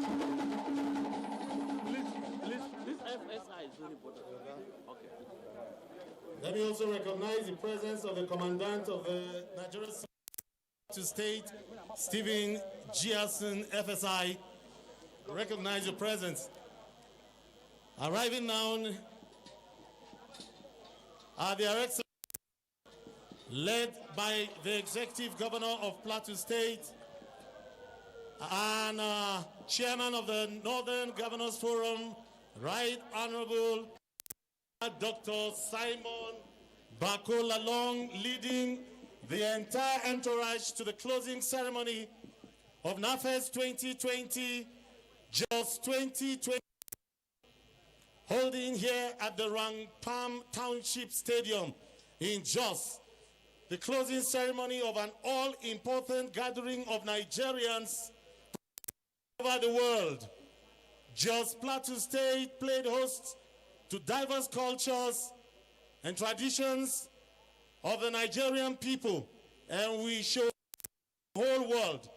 This FSI is very important. Okay. Let me also recognize the presence of the Commandant of the Nigerian State, Stephen Giason, FSI. Recognize your presence. Arriving now are their Excellencies, led by the Executive Governor of Plateau State and Chairman of the Northern Governors Forum, Right Honorable Dr. Simon Bako-Lalong, leading the entire entourage to the closing ceremony of NAFES 2020, just 2020, holding here at the Rangpam Township Stadium in Jos. The closing ceremony of an all-important gathering of Nigerians over the world. Jos Plateau State played host to diverse cultures and traditions of the Nigerian people, and we show the whole world.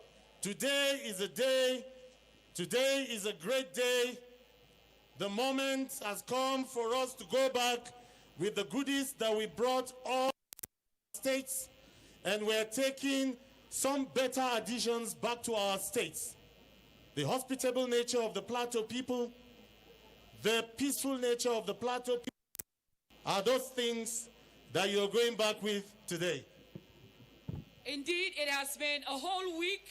Today is a great day. The moment has come for us to go back with the goodies that we brought all states, and we're taking some better additions back to our states. The hospitable nature of the Plateau people, the peaceful nature of the Plateau people are those things that you're going back with today. Indeed, it has been a whole week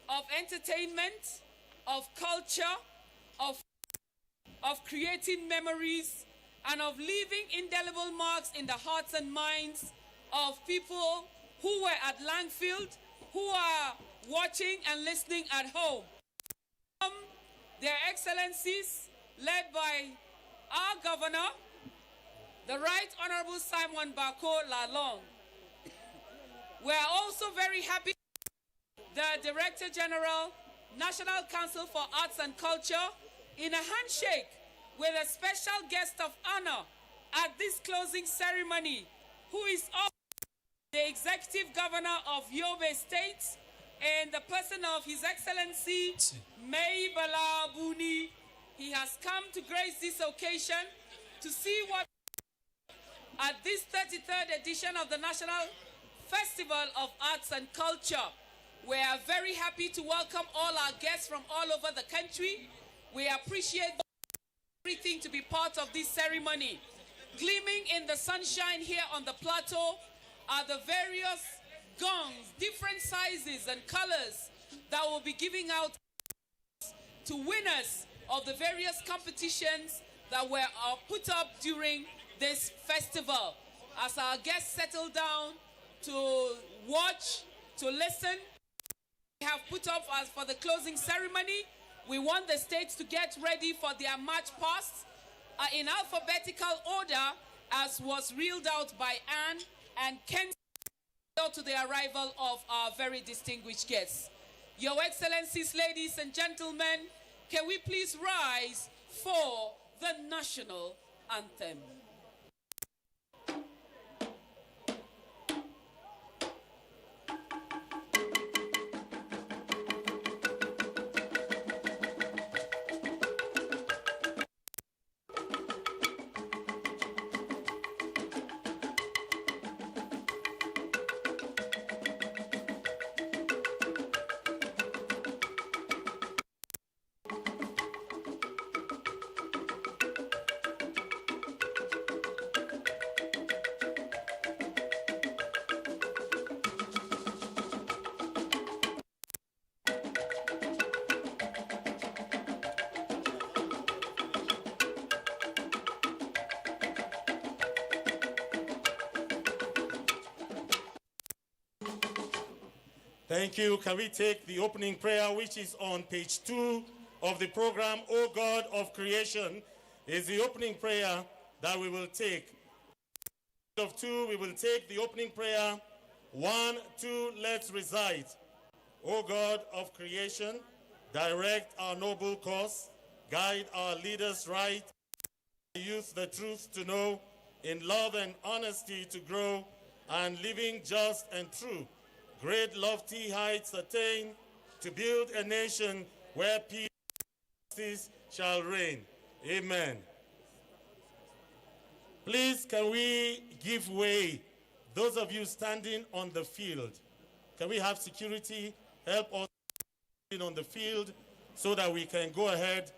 of entertainment, of culture, of creating memories, and of leaving indelible marks in the hearts and minds of people who were at Langfield, who are watching and listening at home. Their Excellencies, led by our Governor, the Right Honorable Simon Bako-Lalong. We are also very happy the Director General, National Council for Arts and Culture, in a handshake with a special guest of honor at this closing ceremony, who is also the Executive Governor of Yobe State, and the person of His Excellency Mai Bala Buni. He has come to grace this occasion to see what at this 33rd edition of the National Festival of Arts and Culture. We are very happy to welcome all our guests from all over the country. We appreciate everything to be part of this ceremony. Gleaming in the sunshine here on the plateau are the various gongs, different sizes and colors that will be giving out to winners of the various competitions that were put up during this festival. As our guests settle down to watch, to listen, we have put up as for the closing ceremony. We want the states to get ready for their march pasts in alphabetical order, as was reeled out by Anne and Ken to the arrival of our very distinguished guests. Your Excellencies, ladies and gentlemen, can we please rise for the national anthem? Thank you. Can we take the opening prayer, which is on page 2 of the program, O God of Creation, is the opening prayer that we will take. Of 2, we will take the opening prayer. 1, 2, let's recite. O God of Creation, direct our noble course, guide our leaders right, youth the truth to know, in love and honesty to grow, and living just and true. Great lofty heights attain, to build a nation where peace shall reign. Amen. Please, can we give way? Those of you standing on the field, can we have security help us on the field so that we can go ahead?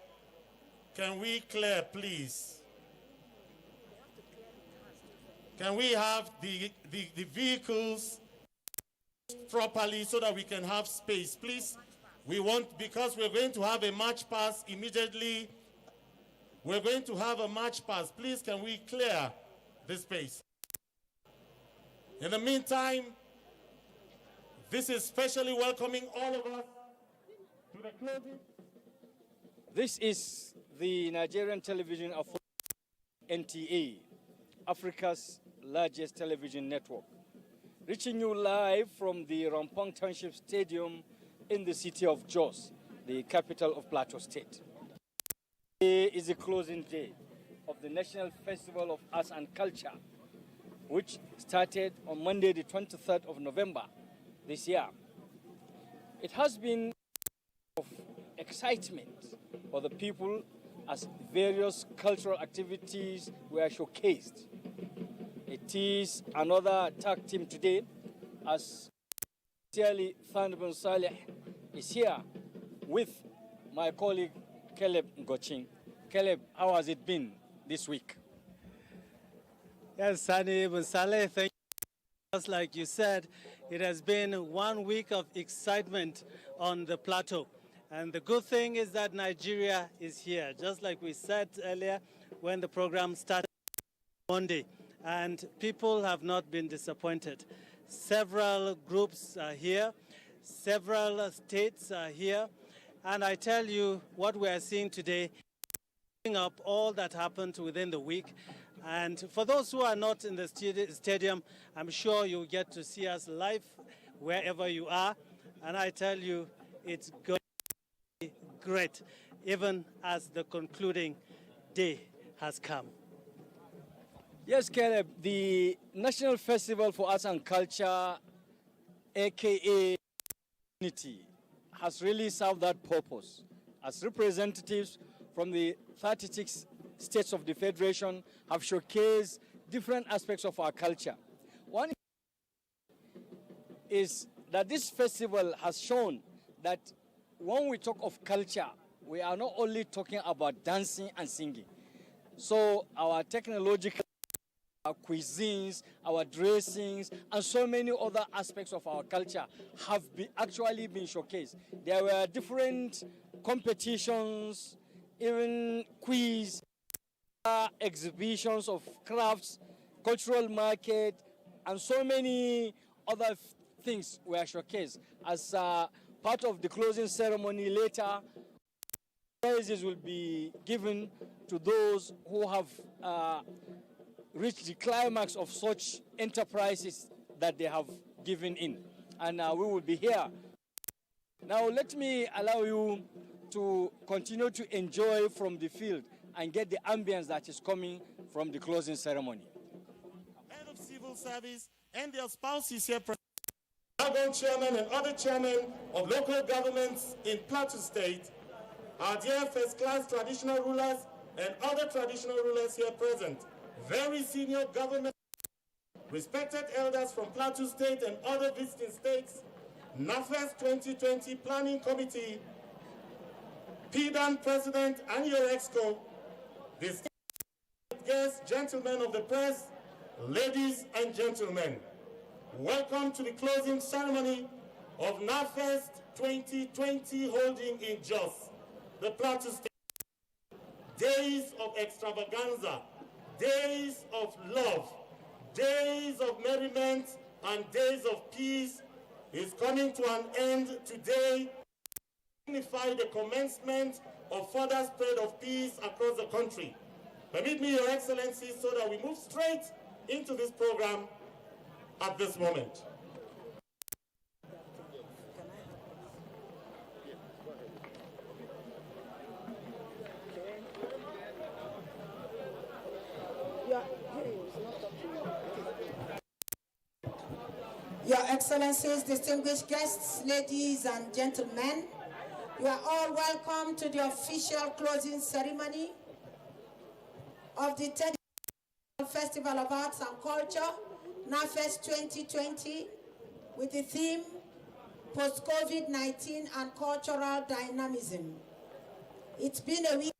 Can we clear, please? Can we have the vehicles properly so that we can have space, please? We want, because we're going to have a march pass immediately. We're going to have a march pass. Please, can we clear the space? In the meantime, this is specially welcoming all of us to the closing. This is the Nigerian television of NTA, Africa's largest television network, reaching you live from the Rampong Township Stadium in the city of Jos, the capital of Plateau State. Today is the closing day of the National Festival of Arts and Culture, which started on Monday, the 23rd of November this year. It has been of excitement for the people as various cultural activities were showcased. It is another tag team today as Sincerely Thandban Saleh is here with my colleague Caleb Ngochin. Caleb, how has it been this week? Yes, Sani Ibn Saleh, thank you. Just like you said, it has been 1 week of excitement on the plateau. And the good thing is that Nigeria is here, just like we said earlier when the program started Monday. And people have not been disappointed. Several groups are here, several states are here. And I tell you, what we are seeing today, up all that happened within the week. And for those who are not in the stadium, I'm sure you'll get to see us live wherever you are. And I tell you, it's going to be great, even as the concluding day has come. Yes, Caleb, the National Festival for Arts and Culture, aka Unity, has really served that purpose. As representatives from the 36 states of the Federation have showcased different aspects of our culture. One is that this festival has shown that when we talk of culture, we are not only talking about dancing and singing. So our technological, our cuisines, our dressings, and so many other aspects of our culture have actually been showcased. There were different competitions, even quiz, exhibitions of crafts, cultural market, and so many other things were showcased. As part of the closing ceremony later, prizes will be given to those who have reached the climax of such enterprises that they have given in. And we will be here. Now let me allow you to continue to enjoy from the field and get the ambience that is coming from the closing ceremony. Head of Civil Service and their spouses here present, chairman and other chairmen of local governments in Plateau State, our dear first-class traditional rulers and other traditional rulers here present, very senior government, respected elders from Plateau State and other visiting states, NAFES 2020 Planning Committee, PDAN President and your Exco, distinguished guests, gentlemen of the press, ladies and gentlemen, welcome to the closing ceremony of NAFES 2020 holding in Jos, the Plateau State. Days of extravaganza, days of love, days of merriment, and days of peace is coming to an end today. Signify the commencement of further spread of peace across the country. Permit me, Your Excellency, so that we move straight into this program at this moment. Your Excellencies, distinguished guests, ladies and gentlemen, You are all welcome to the official closing ceremony of the 30th Festival of Arts and Culture, NAFES 2020, with the theme Post-COVID-19 and Cultural Dynamism. It's been a week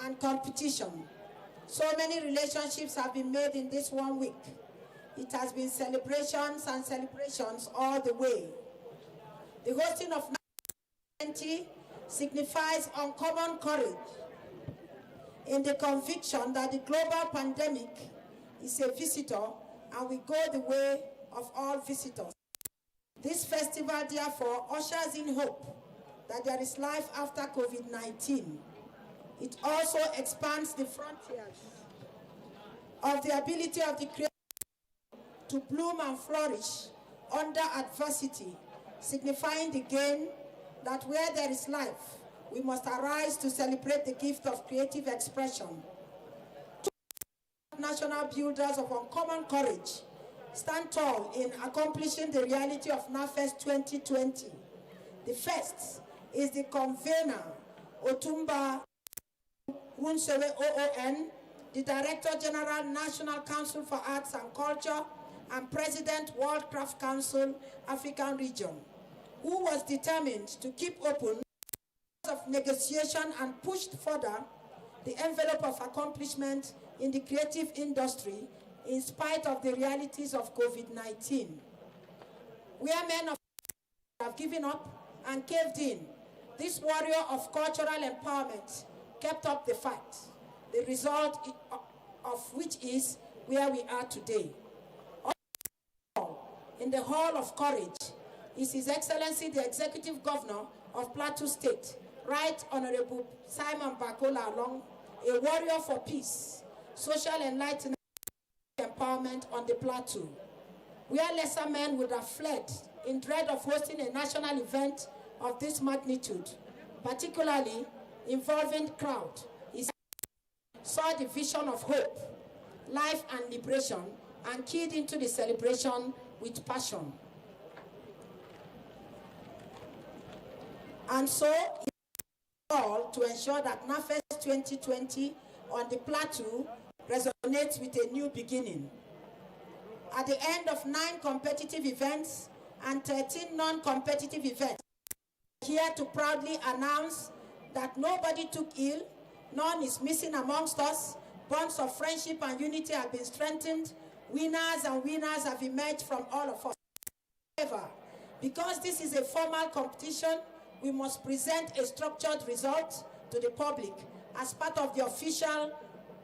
and competition. So many relationships have been made in this 1 week. It has been celebrations and celebrations all the way. The hosting of 2020 signifies uncommon courage in the conviction that the global pandemic is a visitor and we go the way of all visitors. This festival, therefore, ushers in hope that there is life after COVID-19. It also expands the frontiers of the ability of the creator to bloom and flourish under adversity, signifying the gain that where there is life, we must arise to celebrate the gift of creative expression. Two national builders of uncommon courage stand tall in accomplishing the reality of NAFES 2020. The first is the convener, Otumba Runsewe OON, the Director General, National Council for Arts and Culture, and President, World Craft Council, African Region, who was determined to keep open of negotiation and pushed further the envelope of accomplishment in the creative industry in spite of the realities of COVID-19. We are men of have given up and caved in. This warrior of cultural empowerment kept up the fight, the result of which is where we are today. In the Hall of Courage is His Excellency the Executive Governor of Plateau State, Right Honorable Simon Bakola Long, a warrior for peace, social enlightenment, empowerment on the plateau. Where lesser men would have fled in dread of hosting a national event of this magnitude, particularly involving crowd, he saw the vision of hope, life and liberation, and keyed into the celebration with passion. And so, all to ensure that NAFES 2020 on the plateau resonates with a new beginning. At the end of 9 competitive events and 13 non-competitive events, here to proudly announce that nobody took ill, none is missing amongst us, bonds of friendship and unity have been strengthened, winners and winners have emerged from all of us. However, because this is a formal competition, we must present a structured result to the public as part of the official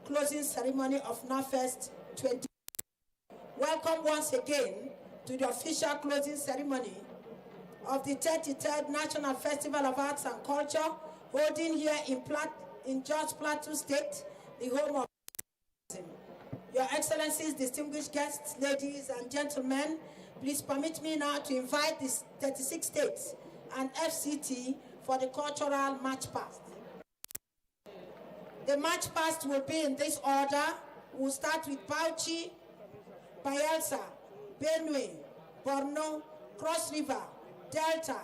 closing ceremony of NAFES 2020. Welcome once again to the official closing ceremony of the 33rd National Festival of Arts and Culture, holding here in Jos Plateau State, the home of Your Excellencies, distinguished guests, ladies and gentlemen, please permit me now to invite the 36 states and FCT for the cultural march past. The march past will be in this order. We'll start with Bauchi, Bayelsa, Benue, Borno, Cross River, Delta,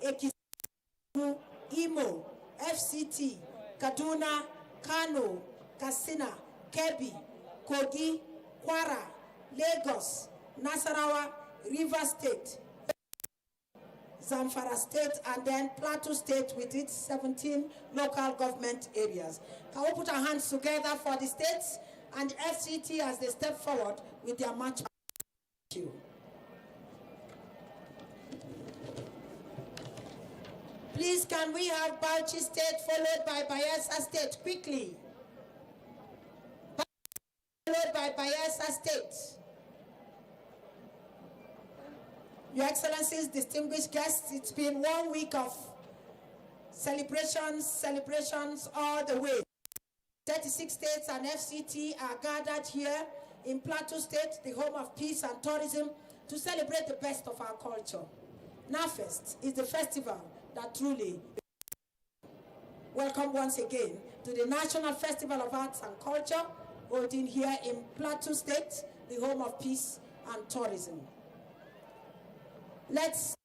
Ekiti, Imo, FCT, Kaduna, Kano, Katsina, Kebbi, Kogi, Kwara, Lagos, Nasarawa, River State, Zamfara State, and then Plateau State with its 17 local government areas. Can we put our hands together for the states and FCT as they step forward with their march? Thank you. Please, can we have Bauchi State followed by Bayelsa State quickly? Followed by Bayelsa State. Your Excellencies, distinguished guests, it's been 1 week of celebrations all the way. 36 states and FCT are gathered here in Plateau State, the home of peace and tourism, to celebrate the best of our culture. NAFES is the festival that truly welcome once again to the National Festival of Arts and Culture, holding here in Plateau State, the home of peace and tourism. Let's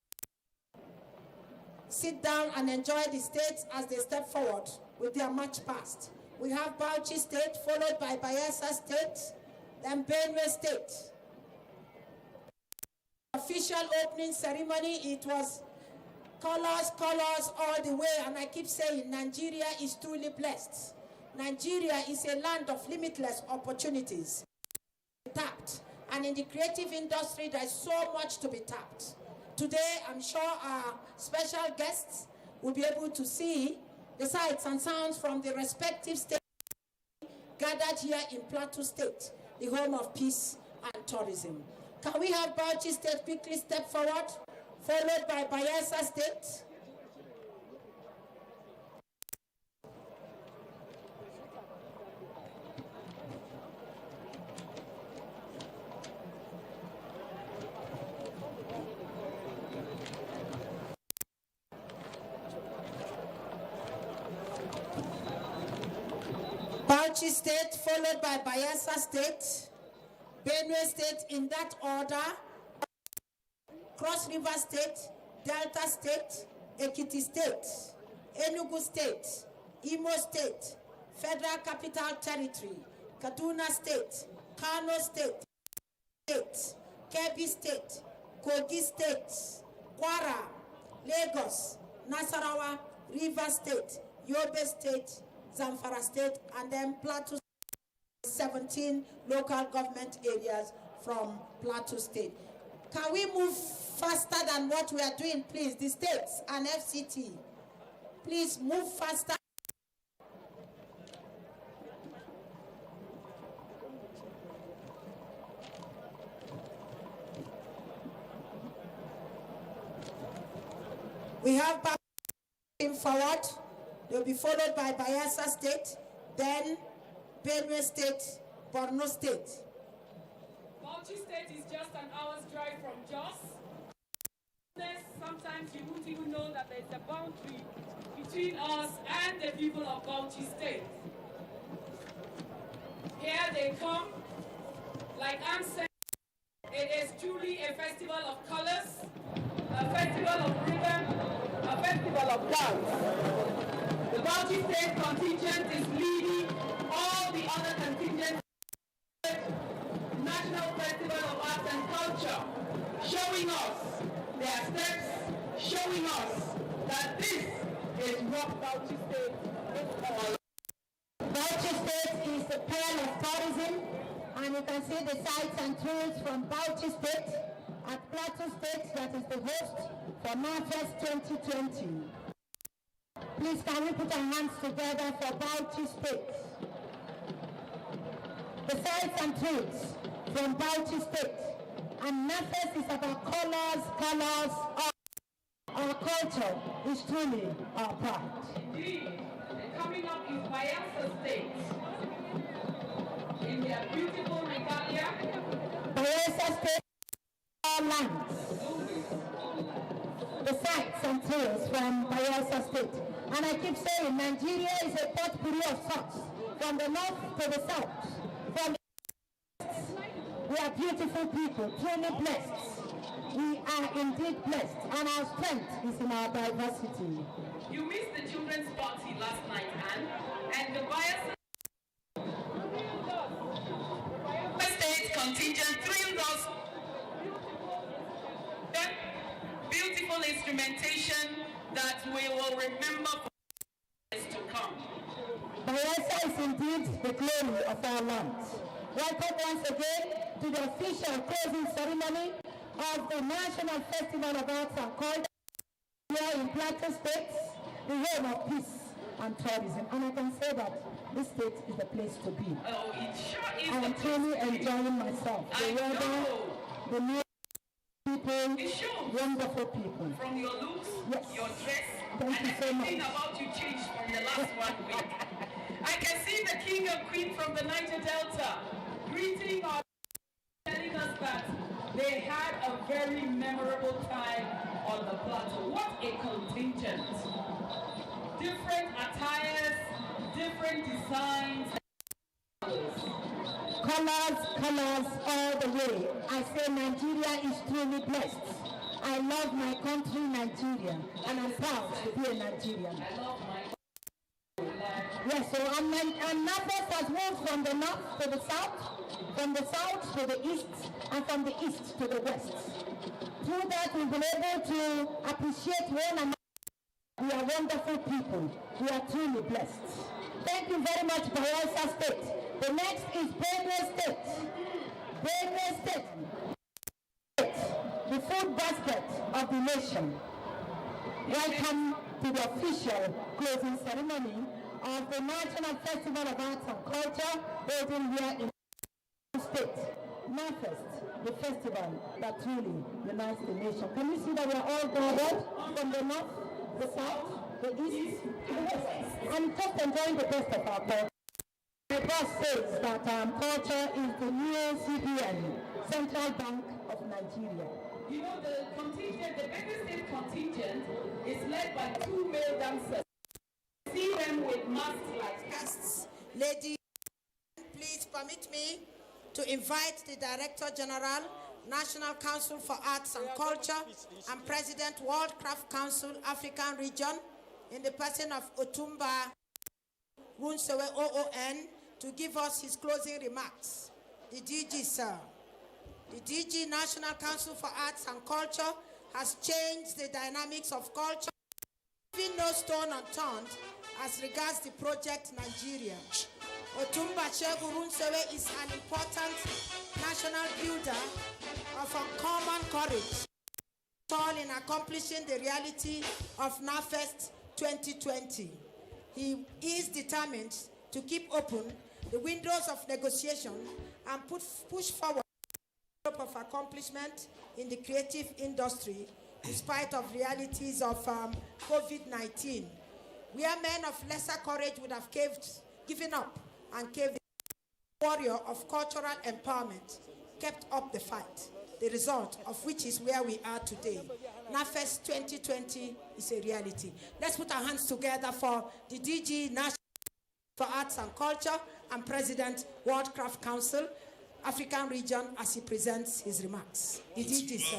sit down and enjoy the states as they step forward with their march past. We have Bauchi State, followed by Bayelsa State, then Benue State. Official opening ceremony, it was colors, colors all the way, and I keep saying Nigeria is truly blessed. Nigeria is a land of limitless opportunities. Tapped, and in the creative industry, there's so much to be tapped. Today, I'm sure our special guests will be able to see the sights and sounds from the respective states gathered here in Plateau State, the home of peace and tourism. Can we have Bauchi State quickly step forward, followed by Bayelsa State? Bauchi State, followed by Bayelsa State, Benue State in that order, Cross River State, Delta State, Ekiti State, Enugu State, Imo State, Federal Capital Territory, Kaduna State, Kano State, Kebbi State, Kogi State, Kwara, Lagos, Nasarawa, River State, Yobe State, Zamfara State, and then Plateau State, 17 local government areas from Plateau State. Can we move faster than what we are doing, please? The states and FCT, please move faster. We have moving forward. They'll be followed by Bayelsa State, then Benue State, Borno State. Bauchi State is just an hour's drive from Jos. Sometimes you won't even know that there's a boundary between us and the people of Bauchi State. Here they come. Like Anne said, it is truly a festival of colors, a festival of rhythm, a festival of dance. The Bauchi State contingent is leading all the other contingents. National Festival of Arts and Culture, showing us their steps, showing us that this is what Bauchi State is all. Bauchi State is the pearl of tourism, and you can see the sights and tours from Bauchi State at Plateau State, that is the host for NAFES 2020. Please, can we put our hands together for Bauchi State? The sights and tours from Bauchi State. And NAFES is about colors, colors. Our culture is truly our pride. Indeed. And coming up is Bayelsa State. In their beautiful regalia. Bayelsa State, our lands. The sights and tours from Bayelsa State. And I keep saying Nigeria is a potpourri of sorts, from the north to the south. From we are beautiful people, truly blessed. We are indeed blessed, and our strength is in our diversity. You missed the children's party last night, Anne, and the Bayelsa State contingent thrilled us. Beautiful instrumentation that we will remember for years to come. Bayelsa is indeed the glory of our land. Welcome once again to the official closing ceremony of the National Festival of Arts and Culture here in Plateau State, the home of peace and tourism. And I can say that this state is the place to be. Oh, it sure is. I am truly enjoying myself. The weather, the new people, wonderful people. From your looks, yes, your dress, thank and you so everything much. about you changed from the last 1 week. I can see the king and queen from the Niger Delta greeting us, telling us that they had a very memorable time on the plateau. What a contingent. Different attires, different designs. Colors, colors all the way. I say Nigeria is truly blessed. I love my country, Nigeria, and I'm proud to be a Nigerian. Yes, so and NAFES has moved from the north to the south to the east, and from the east to the west. Through that, we've been able to appreciate one another. We are wonderful people. We are truly blessed. Thank you very much, Bayelsa State. The next is Benue State. Benue State, the food basket of the nation. Welcome to the official closing ceremony of the National Festival of Arts and Culture holding here in the state. NAFEST, the festival that truly unites the nation. Can you see that we are all gathered from the north, the south, the east, to the west? And just enjoying the best of our culture. The boss says that culture is the new CBN, Central Bank of Nigeria. You know, the contingent, the Benue State contingent is led by 2 male dancers. See them with masks like Guests, ladies, please permit me to invite the Director General, National Council for Arts and Culture, and President, World Craft Council, African Region, in the person of Otumba Runsewe OON, to give us his closing remarks. The DG, sir. The DG, National Council for Arts and Culture, has changed the dynamics of culture, leaving no stone unturned as regards the project Nigeria. Otumba Runsewe is an important national builder of uncommon courage, all in accomplishing the reality of NAFEST 2020. He is determined to keep open the windows of negotiation and push forward of accomplishment in the creative industry in spite of realities of COVID-19. Where men of lesser courage would have given up and caved, the warrior of cultural empowerment kept up the fight, the result of which is where we are today. NAFEST 2020 is a reality. Let's put our hands together for the DG, National for Arts and Culture, and President, World Craft Council, African Region, as he presents his remarks. The DG, sir.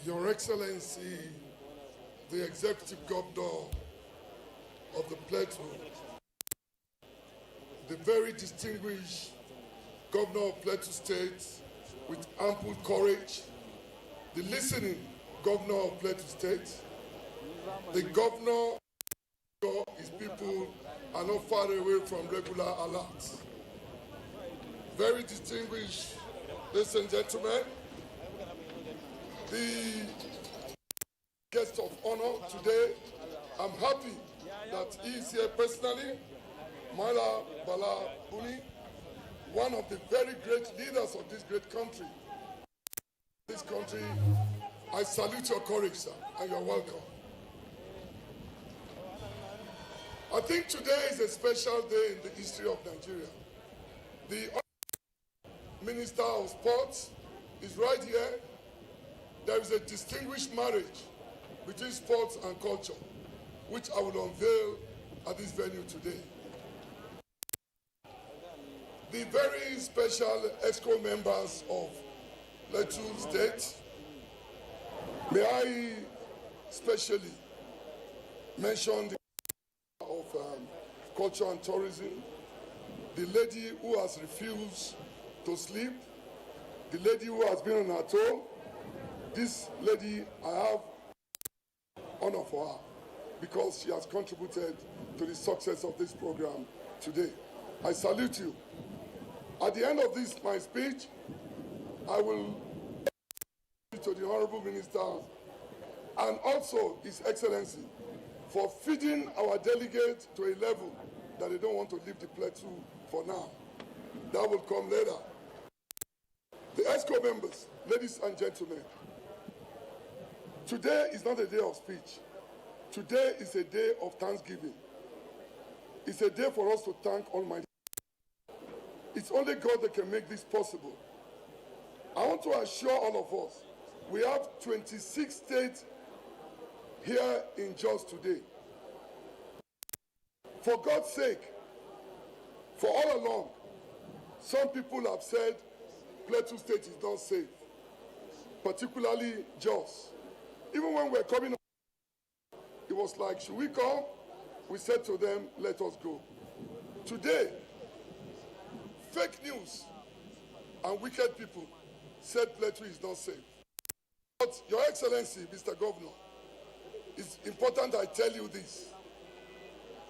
Your Excellency, the Executive Governor of the Plateau, the very distinguished Governor of Plateau State with ample courage, the listening Governor of Plateau State, the Governor, his people are not far away from regular alerts. Very distinguished, ladies and gentlemen, the guest of honor today, I'm happy that he is here personally, Mala Bala Buni, one of the very great leaders of this great country. This country, I salute your courage, sir, and you're welcome. I think today is a special day in the history of Nigeria. The Minister of Sports is right here. There is a distinguished marriage between sports and culture, which I will unveil at this venue today. The very special ESCO members of Plateau State, may I specially mention the of culture and tourism, the lady who has refused to sleep, the lady who has been on her toe. This lady, I have honor for her because she has contributed to the success of this program today. I salute you. At the end of this, my speech, I will to the Honorable Minister and also His Excellency for feeding our delegates to a level that they don't want to leave the plateau for now. That will come later. The ESCO members, ladies and gentlemen, today is not a day of speech. Today is a day of thanksgiving. It's a day for us to thank Almighty. It's only God that can make this possible. I want to assure all of us, we have 26 states here in Jos today. For God's sake, for all along, some people have said Plateau State is not safe, particularly Jos. Even when we're coming up, it was like, should we come? We said to them, let us go. Today, fake news and wicked people said Plateau is not safe. But Your Excellency, Mr. Governor, it's important I tell you this.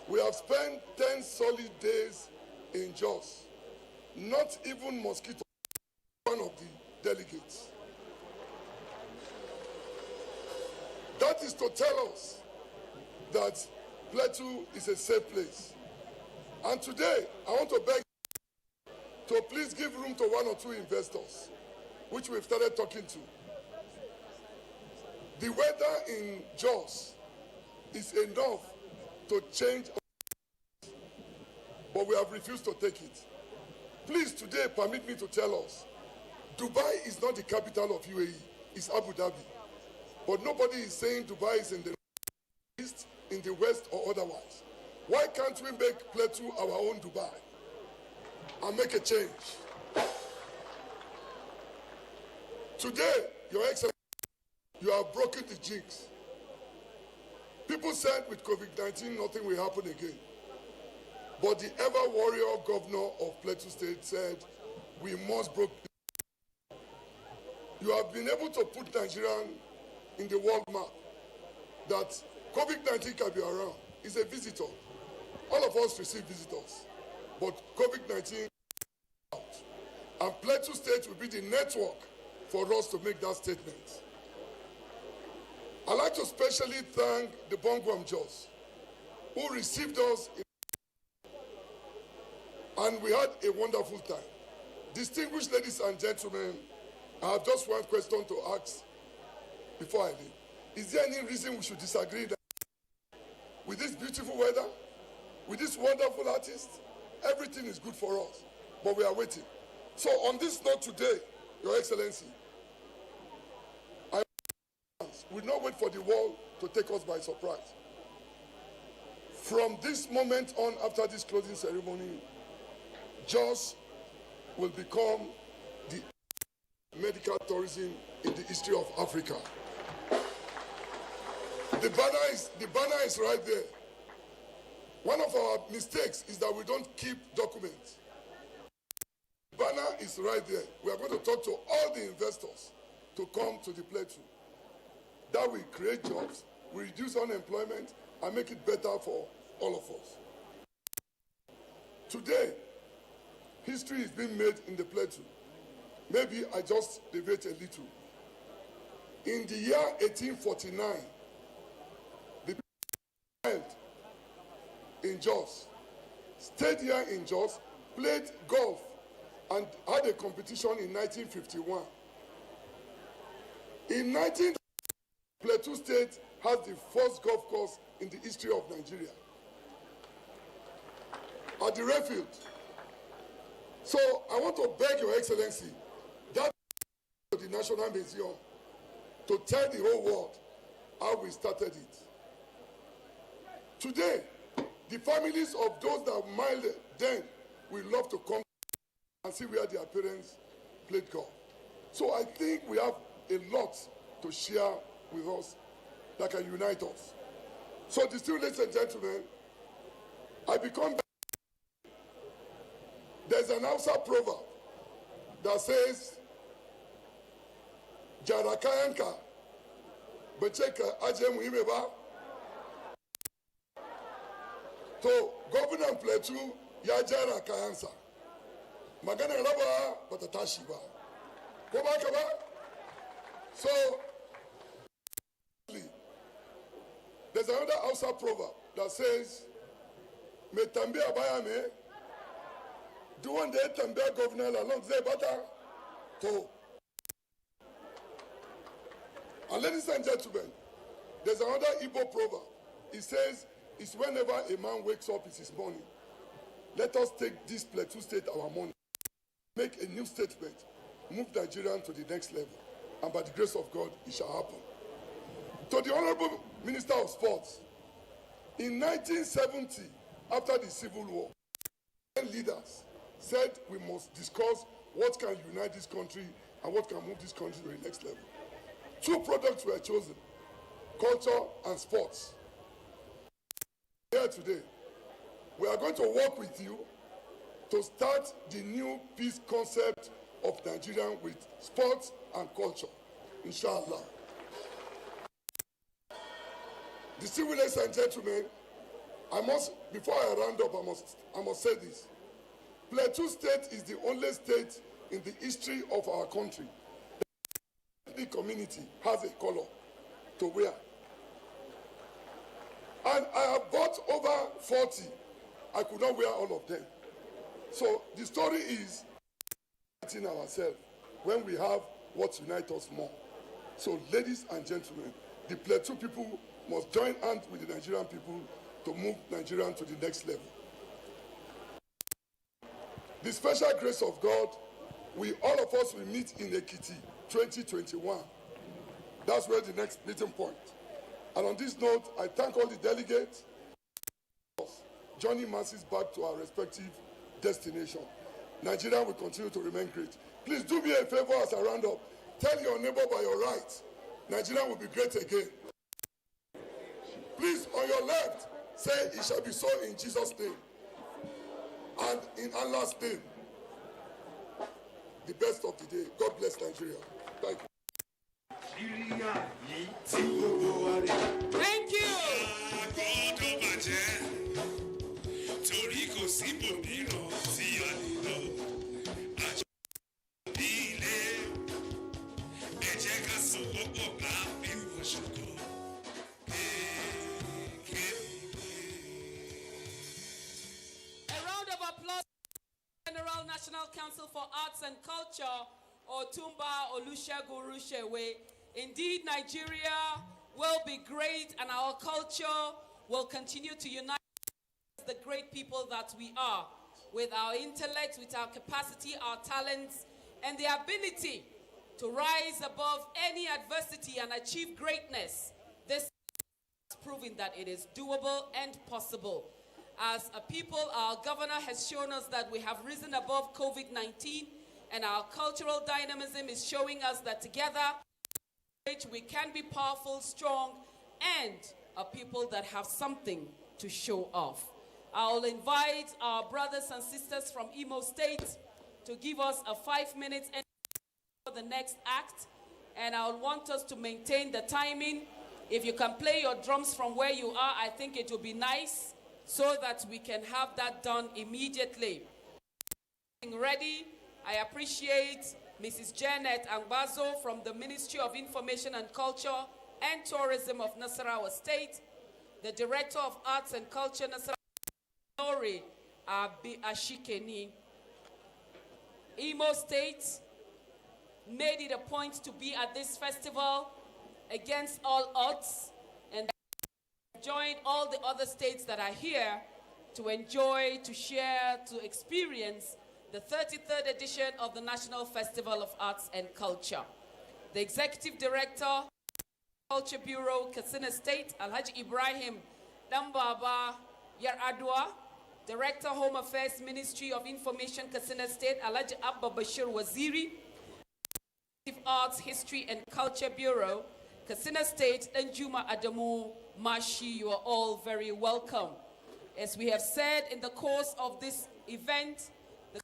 We have spent 10 solid days in Jos. Not even mosquito, one of the delegates. That is to tell us that Plateau is a safe place. And today, I want to beg to please give room to one or two investors, which we've started talking to. The weather in Jos is enough to change, but we have refused to take it. Please, today, permit me to tell us, Dubai is not the capital of UAE, it's Abu Dhabi. But nobody is saying Dubai is in the east, in the west, or otherwise. Why can't we make Plateau our own Dubai and make a change? Today, Your Excellency, you have broken the jinx. People said with COVID-19, nothing will happen again. But the ever-warrior governor of Plateau State said, we must break. You have been able to put Nigeria in the world map that COVID-19 can be around. It's a visitor. All of us receive visitors. But COVID-19 out. And Plateau State will be the network for us to make that statement. I'd like to especially thank the Bongwam Jos, who received us, and we had a wonderful time. Distinguished ladies and gentlemen, I have just one question to ask before I leave. Is there any reason we should disagree that with this beautiful weather, with this wonderful artist, everything is good for us, but we are waiting. So on this note today, Your Excellency, we will not wait for the world to take us by surprise. From this moment on, after this closing ceremony, Jos will become the medical tourism in the history of Africa. The banner is right there. One of our mistakes is that we don't keep documents. The banner is right there. We are going to talk to all the investors to come to the Plateau. That will create jobs, will reduce unemployment, and make it better for all of us. Today, history is being made in the Plateau. Maybe I just deviate a little. In the year 1849, the held in Jos, stayed here in Jos, played golf, and had a competition in 1951. In 19 Plateau State has the first golf course in the history of Nigeria, at the Redfield. So I want to beg Your Excellency, that to the National Museum, to tell the whole world how we started it. Today, the families of those that miled then will love to come and see where their parents played golf. So I think we have a lot to share with us that can unite us. So, distinguished ladies and gentlemen, I become. There's an Hausa proverb that says, Jarakayanka, Becheka Ajem Himeba. So, Governor Plateau, Yajara Kayansa. Magana Raba, Batatashiba. Kobakaba. So, there's another Hausa proverb that says, Metambi Abayame, do one day Tambia governor along Zebata to. And ladies and gentlemen, there's another Igbo proverb. It says, it's whenever a man wakes up, it's his morning. Let us take this Plateau State our morning, make a new statement, move Nigeria to the next level, and by the grace of God, it shall happen. To the Honorable Minister of Sports, in 1970, after the Civil War, leaders said we must discuss what can unite this country and what can move this country to the next level. 2 products were chosen, culture and sports. Here today, we are going to work with you to start the new peace concept of Nigeria with sports and culture, inshallah. Distinguished ladies and gentlemen, before I round up, I must say this. Plateau State is the only state in the history of our country. The community has a color to wear. And I have bought over 40. I could not wear all of them. So the story is uniting ourselves when we have what unites us more. So ladies and gentlemen, the Plateau people must join hands with the Nigerian people to move Nigeria to the next level. The special grace of God, all of us will meet in Ekiti 2021. That's where the next meeting point. And on this note, I thank all the delegates joining masses back to our respective destination. Nigeria will continue to remain great. Please do me a favor as I round up. Tell your neighbor by your right, Nigeria will be great again. Please, on your left, say it shall be so in Jesus' name. And in Allah's name, the best of the day. God bless Nigeria. Thank you. Thank you. General National Council for Arts and Culture, Otumba Olusegun Rushewe. Indeed, Nigeria will be great and our culture will continue to unite the great people that we are, with our intellect, with our capacity, our talents, and the ability to rise above any adversity and achieve greatness. This is proving that it is doable and possible. As a people, our governor has shown us that we have risen above COVID-19, and our cultural dynamism is showing us that together we can be powerful, strong, and a people that have something to show off. I'll invite our brothers and sisters from Imo State to give us a 5 minutes for the next act, and I want us to maintain the timing. If you can play your drums from where you are, I think it will be nice, so that we can have that done immediately. Ready, I appreciate Mrs. Janet Angbazo from the Ministry of Information and Culture and Tourism of Nasarawa State, the Director of Arts and Culture, Nasarawa, Nori Ashikeni. Imo State made it a point to be at this festival against all odds, and joined all the other states that are here to enjoy, to share, to experience the 33rd edition of the National Festival of Arts and Culture. The Executive Director, Culture Bureau, Katsina State, Alhaji Ibrahim Dambaba Yaradua, Director, Home Affairs, Ministry of Information, Katsina State, Alhaji Abba Bashir Waziri, Arts, History and Culture Bureau, Katsina State, and Juma Adamu Mashi, you are all very welcome. As we have said in the course of this event, the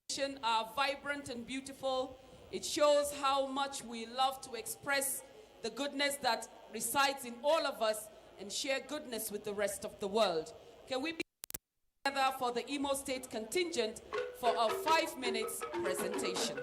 competition are vibrant and beautiful. It shows how much we love to express the goodness that resides in all of us and share goodness with the rest of the world. Can we be together for the Imo State contingent for a 5 minutes presentation?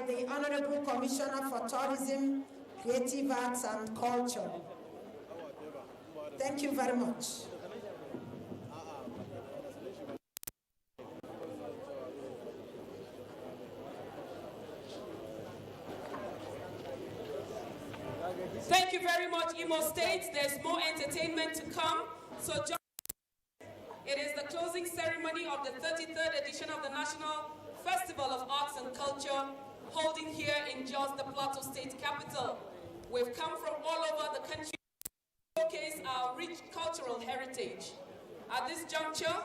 by the Honorable Commissioner for Tourism, Creative Arts and Culture. Thank you very much. Thank you very much, Imo State. There's more entertainment to come. So it is the closing ceremony of the 33rd edition of the National Festival of Arts and Culture, holding here in Jos, the Plateau State capital. We've come from all over the country to showcase our rich cultural heritage. At this juncture,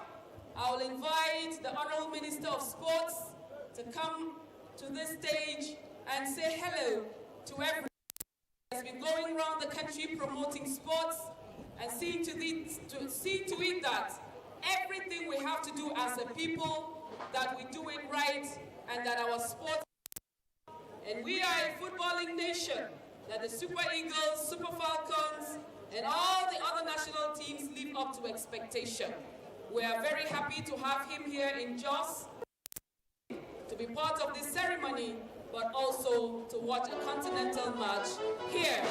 I will invite the Honorable Minister of Sports to come to this stage and say hello to everyone who has been going around the country promoting sports and seeing to it that everything we have to do as a people, that we do it right and that our sports, and we are a footballing nation, that the Super Eagles, Super Falcons, and all the other national teams live up to expectation. We are very happy to have him here in Jos to be part of this ceremony, but also to watch a continental match here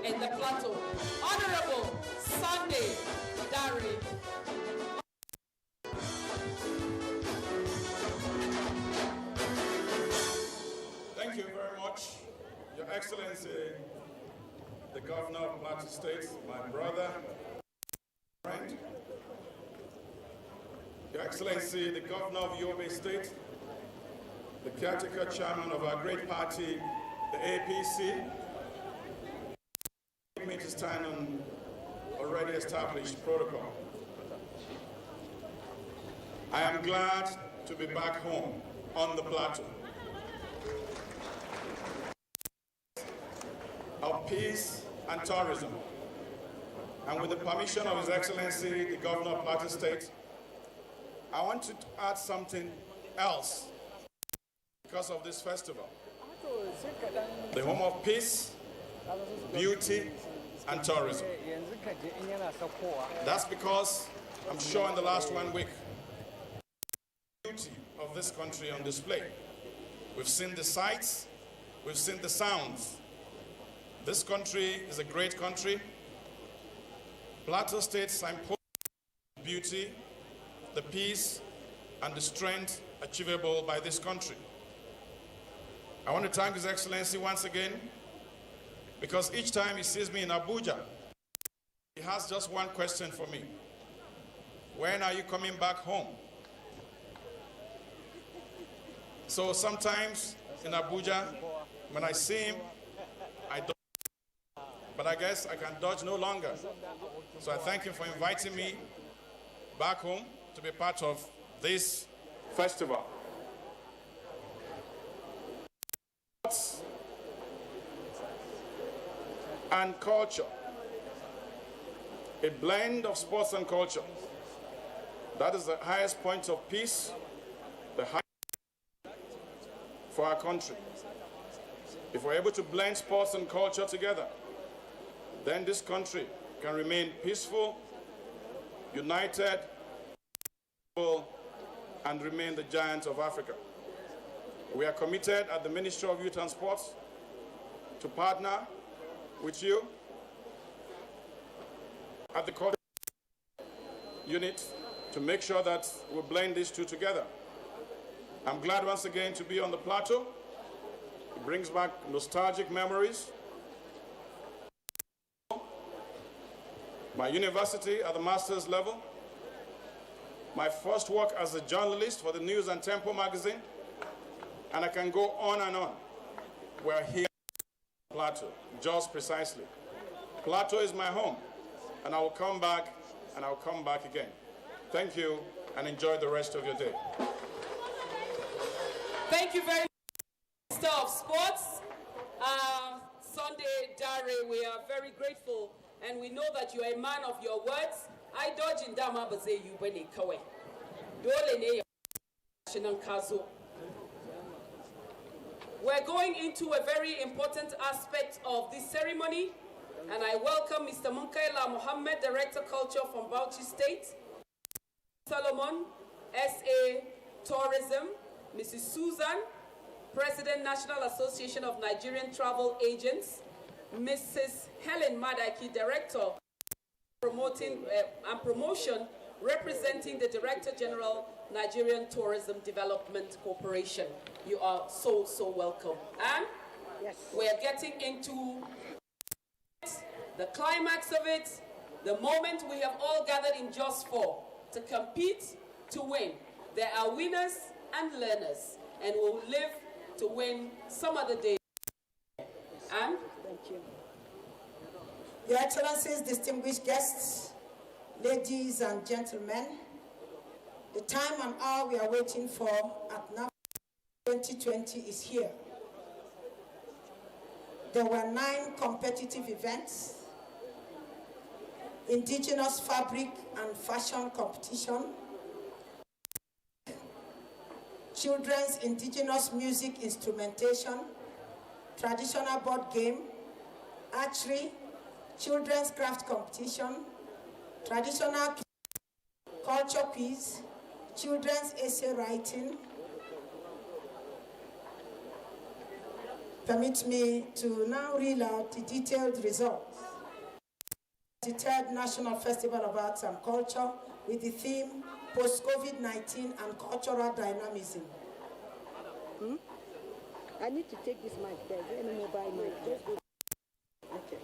in the Plateau. Honorable Sunday Dari. Thank you very much, Your Excellency, the Governor of Plateau State, my brother, friend. Your Excellency, the Governor of Yobe State, the caretaker chairman of our great party, the APC, me to stand on already established protocol. I am glad to be back home on the plateau of peace and tourism. And with the permission of His Excellency, the Governor of Plateau State, I want to add something else because of this festival. The home of peace, beauty, and tourism. That's because I'm sure in the last 1 week, the beauty of this country on display. We've seen the sights, we've seen the sounds. This country is a great country. Plateau State signposts the beauty, the peace, and the strength achievable by this country. I want to thank His Excellency once again, because each time he sees me in Abuja, he has just one question for me. When are you coming back home? So sometimes in Abuja, when I see him, I don't, but I guess I can dodge no longer. So I thank him for inviting me back home to be part of this festival. And culture, a blend of sports and culture. That is the highest point of peace, the highest for our country. If we're able to blend sports and culture together, then this country can remain peaceful, united, and remain the giant of Africa. We are committed at the Ministry of Youth and Sports to partner with you at the culture unit to make sure that we blend these two together. I'm glad once again to be on the plateau. It brings back nostalgic memories. My university at the master's level, my first work as a journalist for the News and Tempo magazine, and I can go on and on. We're here on Plateau, just precisely. Plateau is my home, and I will come back, and I'll come back again. Thank you, and enjoy the rest of your day. Thank you very much, Minister of Sports. Sunday Dare, we are very grateful, and we know that you are a man of your words. I dodge in Dama Baze you when they kawe. Dole ne national kazo. We're going into a very important aspect of this ceremony, and I welcome Mr. Munkaila Mohammed, Director Culture from Bauchi State, Solomon, SA Tourism, Mrs. Susan, President, National Association of Nigerian Travel Agents, Mrs. Helen Madaki, Director, Promoting and Promotion, representing the Director General, Nigerian Tourism Development Corporation. You are so, so welcome. And yes, we are getting into the climax of it, the moment we have all gathered in just for, to compete, to win. There are winners and learners, and we'll live to win some other day. And thank you. Your Excellencies, distinguished guests, ladies and gentlemen, the time and hour we are waiting for at NAF 2020 is here. There were 9 competitive events, indigenous fabric and fashion competition, children's indigenous music instrumentation, traditional board game, archery, children's craft competition, traditional culture quiz, children's essay writing. Permit me to now reel out the detailed results. The 3rd National Festival of Arts and Culture with the theme Post-COVID-19 and Cultural Dynamism. I need to take this mic there. Is there any mobile mic there? Okay.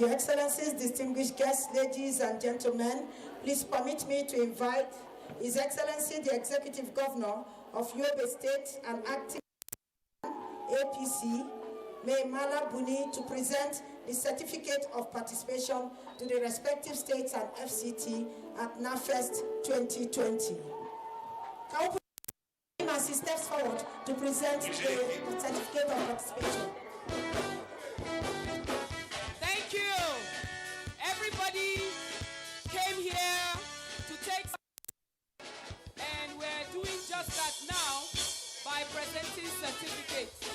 Your Excellencies, distinguished guests, ladies and gentlemen, please permit me to invite His Excellency the Executive Governor of Yobe State and acting APC, May Mala Buni, to present the certificate of participation to the respective states and FCT at NAFEST 2020. Can we put him as he steps forward to present the certificate of participation? thank you. Everybody came here to take some, and we're doing just that now by presenting certificates.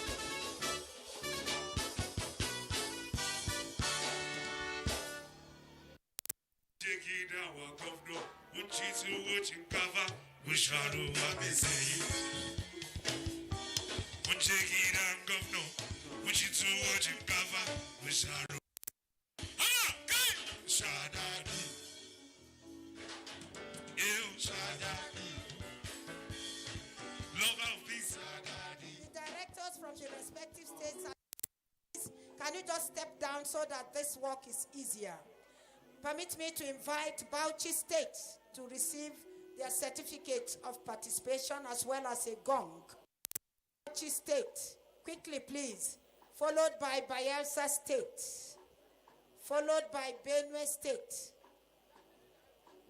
The directors from the respective states, can you just step down so that this work is easier? Permit me to invite Bauchi State to receive their certificate of participation as well as a gong. Bauchi State, quickly please, followed by Bayelsa State, followed by Benue State.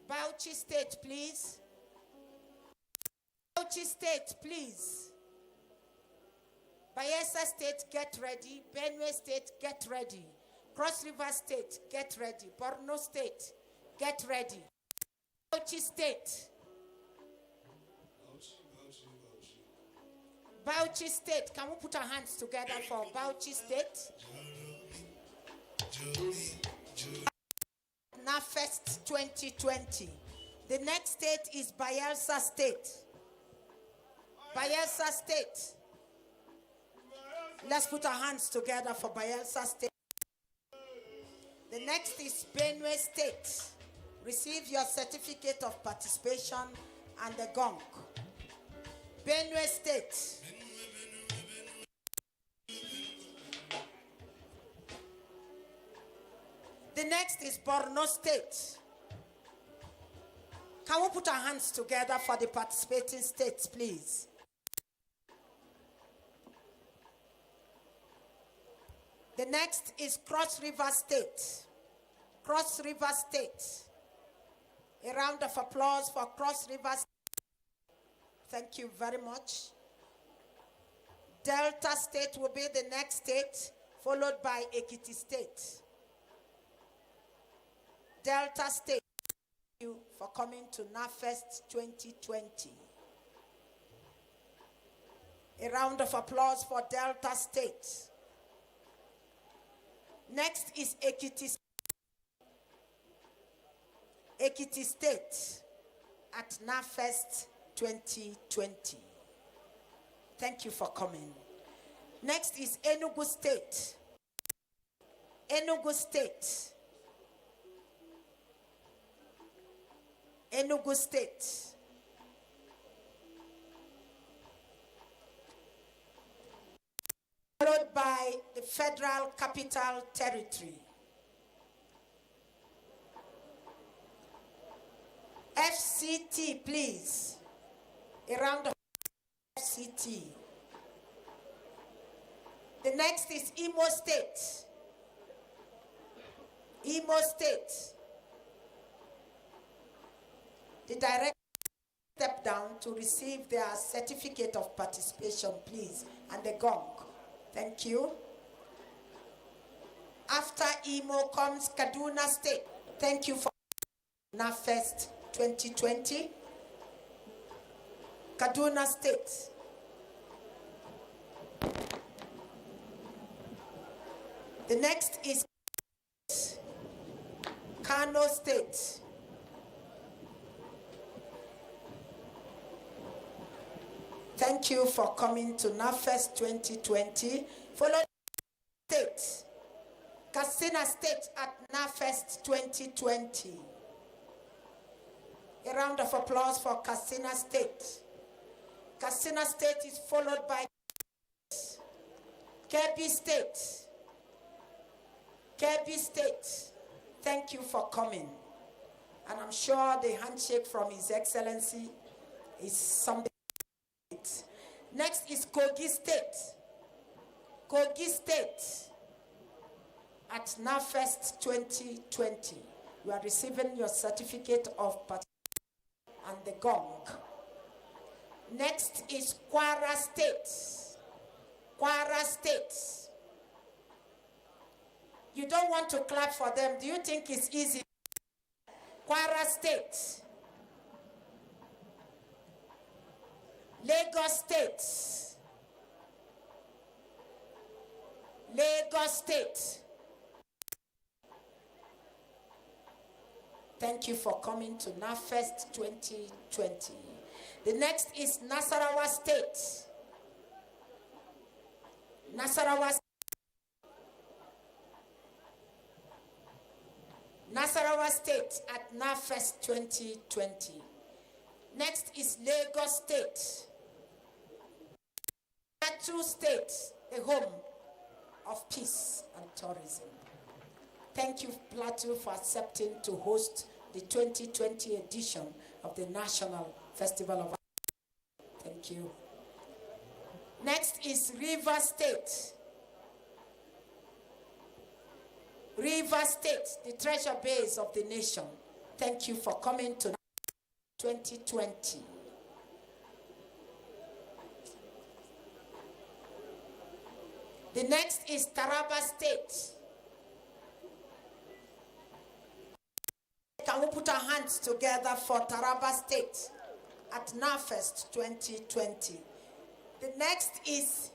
Bauchi State, please. Bauchi State, please. Bayelsa State, get ready. Benue State, get ready. Cross River State, get ready. Borno State, get ready. Bauchi State. Bauchi State, can we put our hands together for Bauchi State? NAFEST 2020. The next state is Bayelsa State. Bayelsa State. Let's put our hands together for Bayelsa State. The next is Benue State. Receive your certificate of participation and the gong. Benue State. The next is Borno State. Can we put our hands together for the participating states, please? The next is Cross River State. Cross River State. A round of applause for Cross River State. Thank you very much. Delta State will be the next state, followed by Ekiti State. Delta State, thank you for coming to NAFEST 2020. A round of applause for Delta State. Next is Ekiti State. Ekiti State at NAFEST 2020. Thank you for coming. Next is Enugu State. Enugu State. Enugu State. Followed by the Federal Capital Territory. FCT, please. A round of FCT. The next is Imo State. Imo State. The director step down to receive their certificate of participation, please, and the gong. Thank you. After Imo comes Kaduna State. Thank you for NAFEST 2020. Kaduna State. The next is Kano State. Thank you for coming to NAFEST 2020. Followed State. Katsina State at NAFEST 2020. A round of applause for Katsina State. Katsina State is followed by Kebbi State. Kebbi State. Thank you for coming. And I'm sure the handshake from His Excellency is something. Next is Kogi State. Kogi State at NAFEST 2020. You are receiving your certificate of participation and the gong. Next is Kwara State. Kwara State. You don't want to clap for them. Do you think it's easy? Kwara State. Lagos State. Lagos State. Thank you for coming to NAFEST 2020. The next is Nasarawa State. Nasarawa State. Nasarawa State at NAFEST 2020. Next is Lagos State. Plateau State, the home of peace and tourism. Thank you, Plateau, for accepting to host the 2020 edition of the National Festival of Art. Thank you. Next is River State. River State, the treasure base of the nation. Thank you for coming to 2020. The next is Taraba State. Can we put our hands together for Taraba State at NAFEST 2020? The next is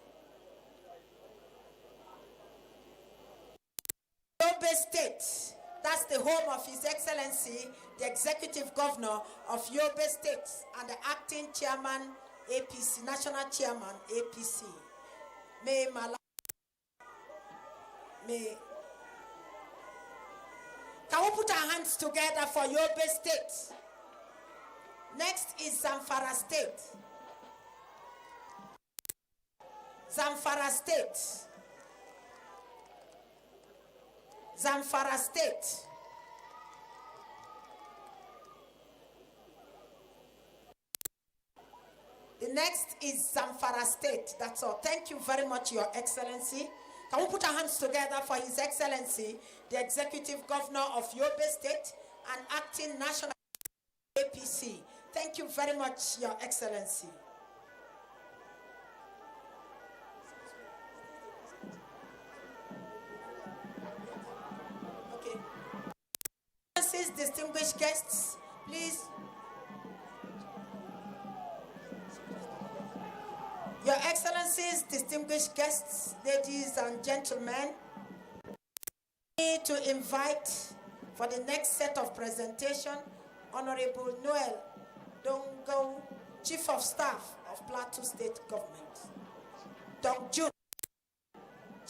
Yobe State. That's the home of His Excellency, the Executive Governor of Yobe State and the Acting Chairman, APC, National Chairman, APC. Can we put our hands together for Yobe State? Next is Zamfara State. Zamfara State. Zamfara State. The next is Zamfara State. That's all. Thank you very much, Your Excellency. Can we put our hands together for His Excellency, the Executive Governor of Yobe State and Acting National APC. Thank you very much, Your Excellency. Okay. Distinguished guests, please. Your Excellencies, distinguished guests, ladies and gentlemen, I need to invite for the next set of presentation, Honorable Noel Dongo Chief of Staff of Plateau State Government. Dr. June,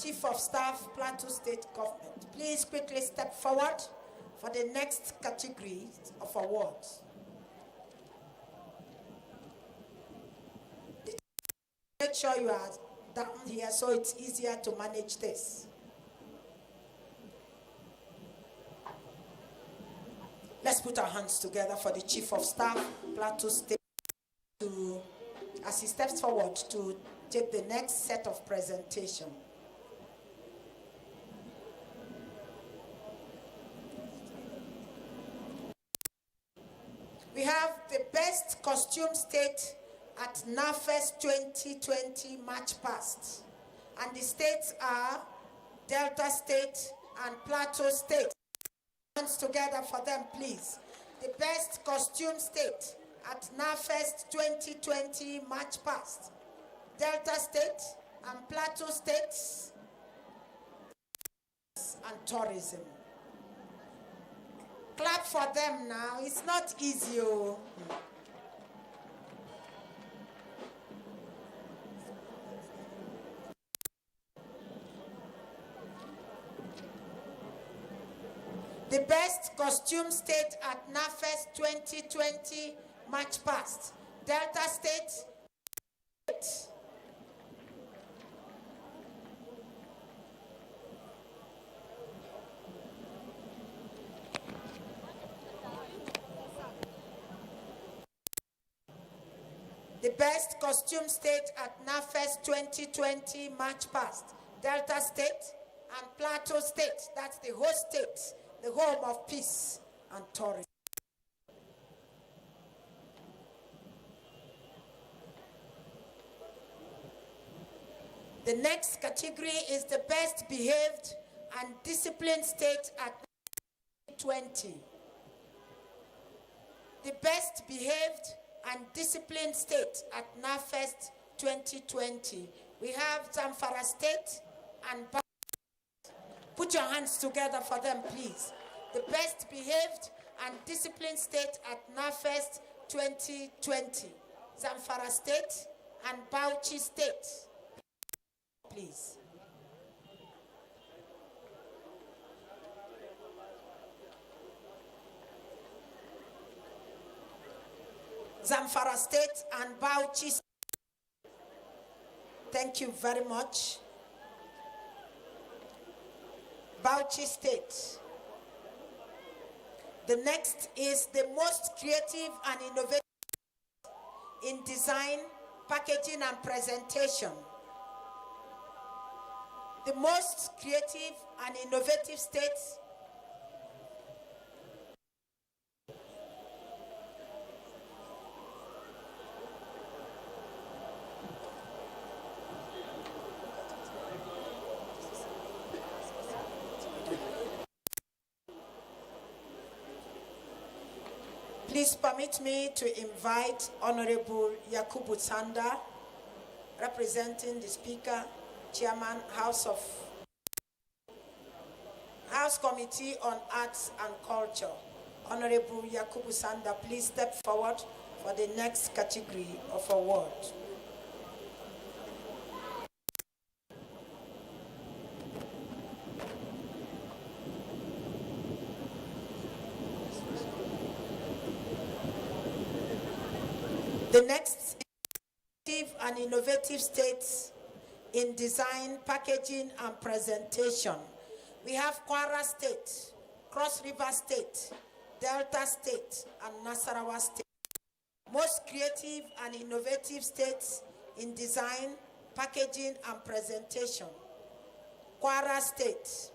Chief of Staff, Plateau State Government. Please quickly step forward for the next category of awards. Make sure you are down here so it's easier to manage this. Let's put our hands together for the Chief of Staff, Plateau State, as he steps forward to take the next set of presentation. We have the best costume state at NAFES 2020 March Past. And the states are Delta State and Plateau State. Hands together for them, please. The best costume state at NAFES 2020 March Past. Delta State and Plateau States and tourism. Clap for them now. It's not easy. Oh. The best costume state at NAFES 2020 March Past. Delta State. The best costume state at NAFES 2020 March Past. Delta State and Plateau State. That's the host state, the home of peace and tourism. The next category is the best behaved and disciplined state at 2020. The best behaved and disciplined state at NAFES 2020. We have Zamfara State and put your hands together for them, please. The best behaved and disciplined state at NAFES 2020. Zamfara State and Bauchi State. Please. Zamfara State and Bauchi State. Thank you very much. Bauchi State. The next is the most creative and innovative in design, packaging, and presentation. The most creative and innovative states. Please permit me to invite Honorable Yakubu Sanda, representing the Speaker, Chairman, House Committee on Arts and Culture. Honorable Yakubu Sanda, please step forward for the next category of award. The next and innovative states in design, packaging, and presentation. We have Kwara State, Cross River State, Delta State, and Nasarawa State. Most creative and innovative states in design, packaging, and presentation. Kwara State,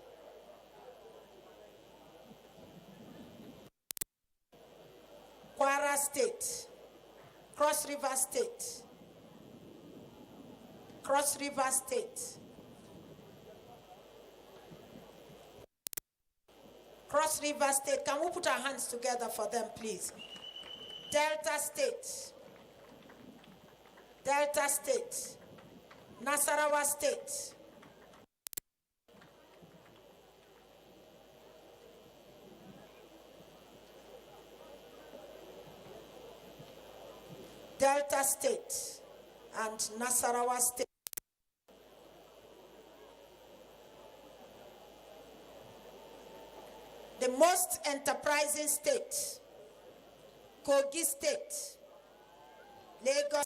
Kwara State, Cross River State, Cross River State, Cross River State. Can we put our hands together for them, please? Delta State, Delta State, Nasarawa State, Delta State, and Nasarawa State. The most enterprising state, Kogi State, Lagos.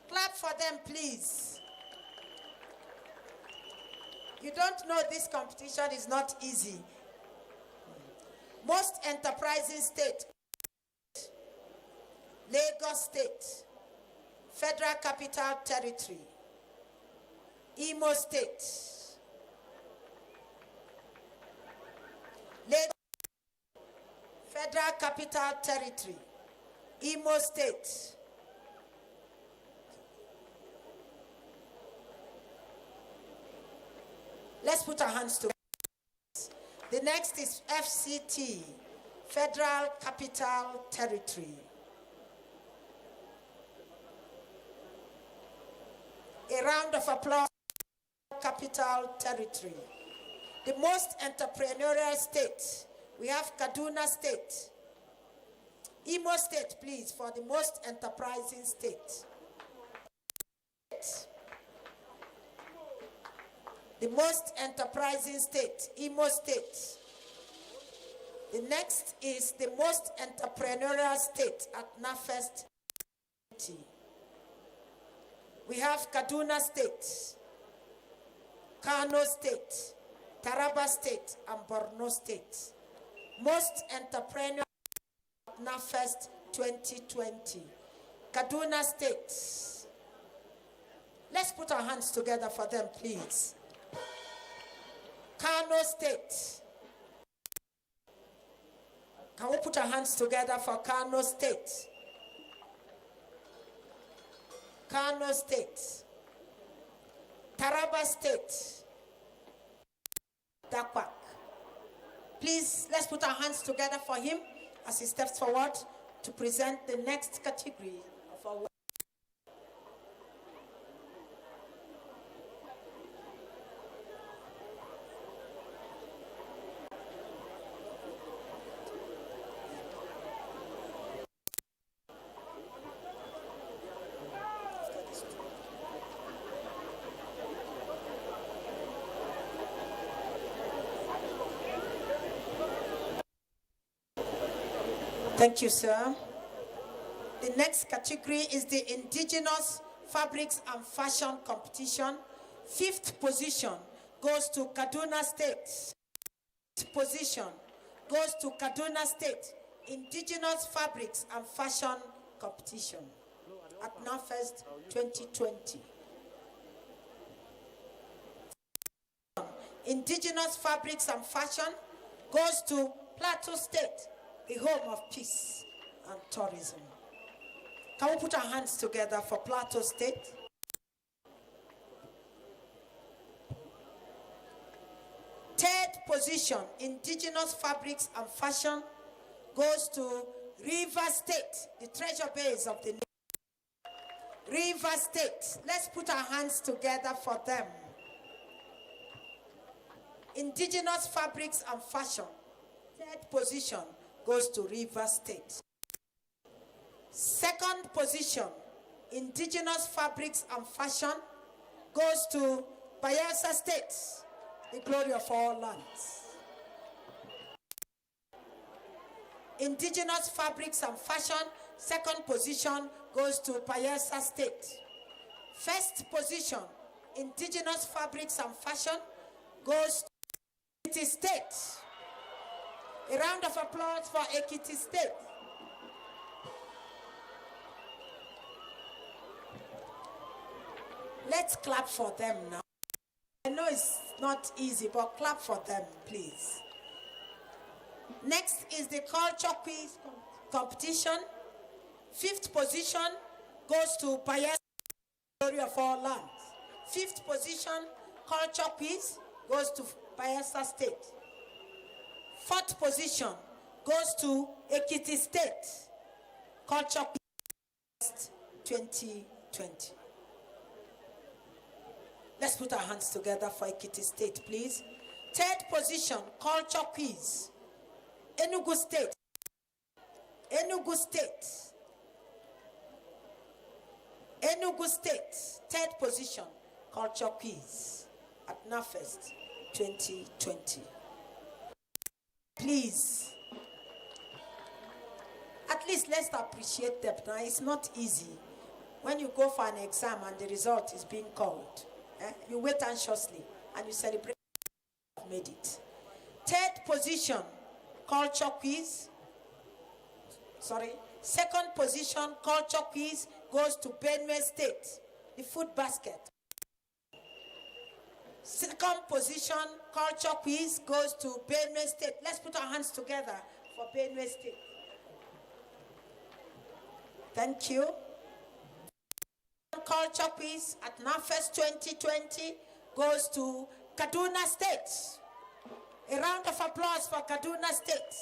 Clap for them, please. You don't know this competition is not easy. Most enterprising state, Lagos State, Federal Capital Territory, Imo State, Lagos, Federal Capital Territory, Imo State, let's put our hands together. The next is FCT, Federal Capital Territory. A round of applause for Capital Territory. The most entrepreneurial state, we have Kaduna State. Imo State, please, for the most enterprising state. The most enterprising state, Imo State. The next is the most entrepreneurial state at NAFEST. We have Kaduna State, Kano State, Taraba State, and Borno State. Most entrepreneurial at NAFEST 2020. Kaduna State. Let's put our hands together for them, please. Kano State. Can we put our hands together for Kano State? Kano State. Taraba State. Dakwak. Please, let's put our hands together for him as he steps forward to present the next category of our work. Thank you, sir. The next category is the Indigenous Fabrics and Fashion Competition. 5th position goes to Kaduna State. 6th position goes to Kaduna State Indigenous Fabrics and Fashion Competition at NAFEST 2020. Indigenous Fabrics and Fashion goes to Plateau State, the home of peace and tourism. Can we put our hands together for Plateau State? Third position, Indigenous Fabrics and Fashion, goes to River State, the treasure base of the nation. River State. Let's put our hands together for them. Indigenous Fabrics and Fashion. Third position goes to River State. Second position, Indigenous Fabrics and Fashion, goes to Bayelsa State, the glory of all lands. Indigenous Fabrics and Fashion, second position goes to Bayelsa State. First position, Indigenous Fabrics and Fashion, goes to Ekiti State. A round of applause for Ekiti State. Let's clap for them now. I know it's not easy, but clap for them, please. Next is the culture quiz competition. 5th position goes to Bayelsa, glory of all lands. 5th position, culture quiz, goes to Bayelsa State. 4th position goes to Ekiti State, culture quiz 2020. Let's put our hands together for Ekiti State, please. 3rd position, culture quiz, Enugu State. Enugu State. Enugu State, third position, culture quiz at NAFEST 2020. Please, at least let's appreciate them. Now, it's not easy. When you go for an exam and the result is being called, you wait anxiously and you celebrate you made it. Third position, culture quiz. Second position, culture quiz, goes to Benue State, the food basket. Second position, culture quiz, goes to Benue State. Let's put our hands together for Benue State. Thank you. Culture quiz at NAFEST 2020 goes to Kaduna State. A round of applause for Kaduna State.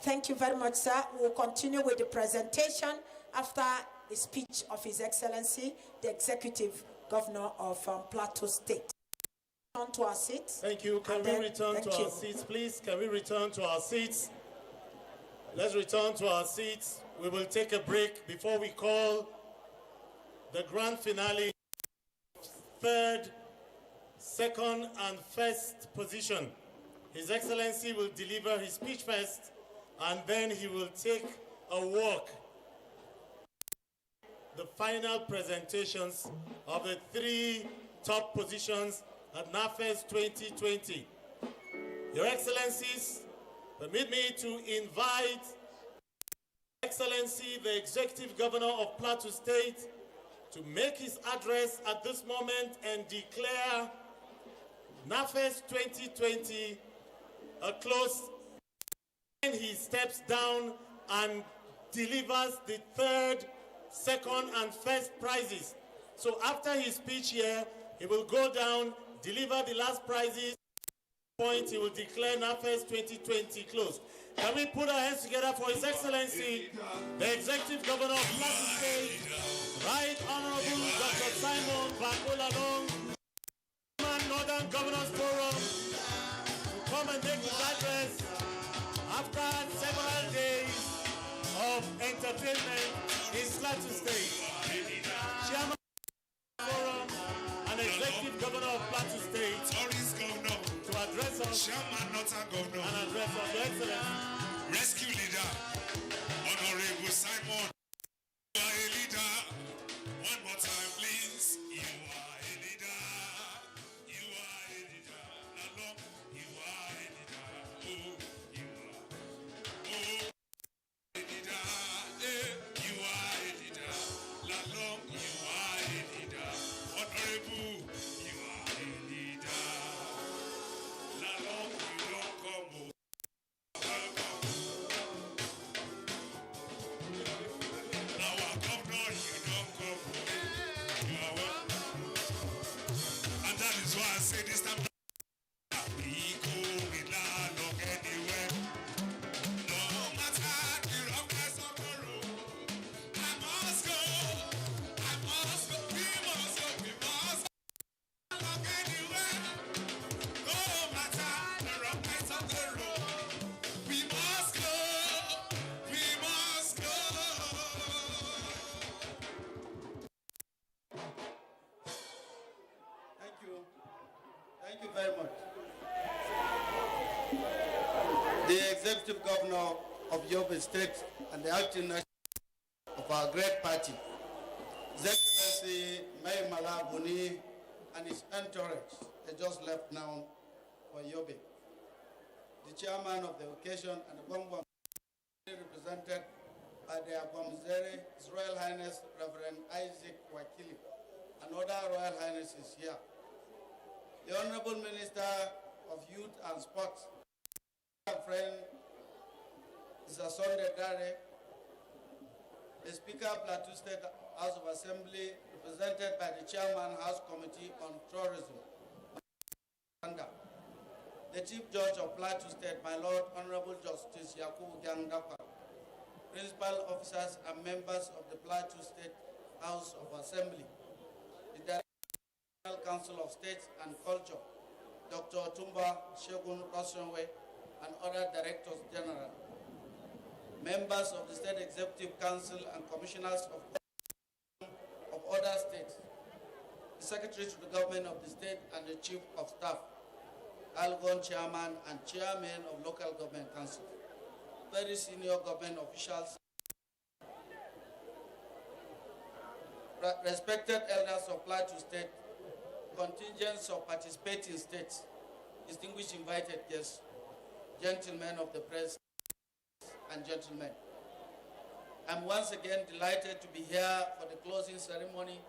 Thank you very much, sir. We'll continue with the presentation after the speech of His Excellency, the Executive Governor of Plateau State. On to our seats. Thank you. Can we return to our seats, please? Can we return to our seats? Let's return to our seats. We will take a break before we call the grand finale, third, second, and first position. His Excellency will deliver his speech first, and then he will take a walk. The final presentations of the three top positions at NAFEST 2020. Your Excellencies, permit me to invite Excellency, the Executive Governor of Plateau State, to make his address at this moment and declare NAFEST 2020 a close. And he steps down and delivers the third, second, and first prizes. So after his speech here, he will go down, deliver the last prizes. Point, he will declare NAFEST 2020 closed. Can we put our hands together for His Excellency, the Executive Governor of Plateau State, Right Honorable Dr. Simon Bakolalong, Northern Governors Forum, to come and make his address after several days of entertainment in Plateau State. Chairman of the Forum and Executive Governor of Plateau State to address us and address us. Your Excellency. Rescue leader, Honorable Simon. You are a leader. One more time, please. You are a leader. You are a leader. Along, you are a leader. Oh, you are. Oh, a leader. You are a leader. Along, you are a leader. Honorable, you are a leader. Along, you don't come. Thank you very much. The Executive Governor of Yobe State and the acting national of our great party, His Excellency Mai Malabuni and his entourage, they just left now for Yobe. The chairman of the occasion and the Gwangwang represented by the Agwamzere, His Royal Highness Reverend Isaac Wakili, and other Royal Highnesses here. The Honorable Minister of Youth and Sports, our friend Mr. Sunday Dare, the Speaker of Plateau State House of Assembly, represented by the Chairman House Committee on Tourism, the Chief Judge of Plateau State, my Lord Honorable Justice Yakubu Gangdapa, Principal Officers and members of the Plateau State House of Assembly, the Director of the Council of States and Culture, Dr. Tumba Shegun Rossonwe, and other Directors General, members of the State Executive Council and commissioners of other states, the Secretary to the Government of the state and the Chief of Staff, Algon Chairman and Chairman of Local Government Council, very senior government officials, respected elders of Plateau State, contingents of participating states, distinguished invited guests, gentlemen of the press, and gentlemen. I'm once again delighted to be here for the closing ceremony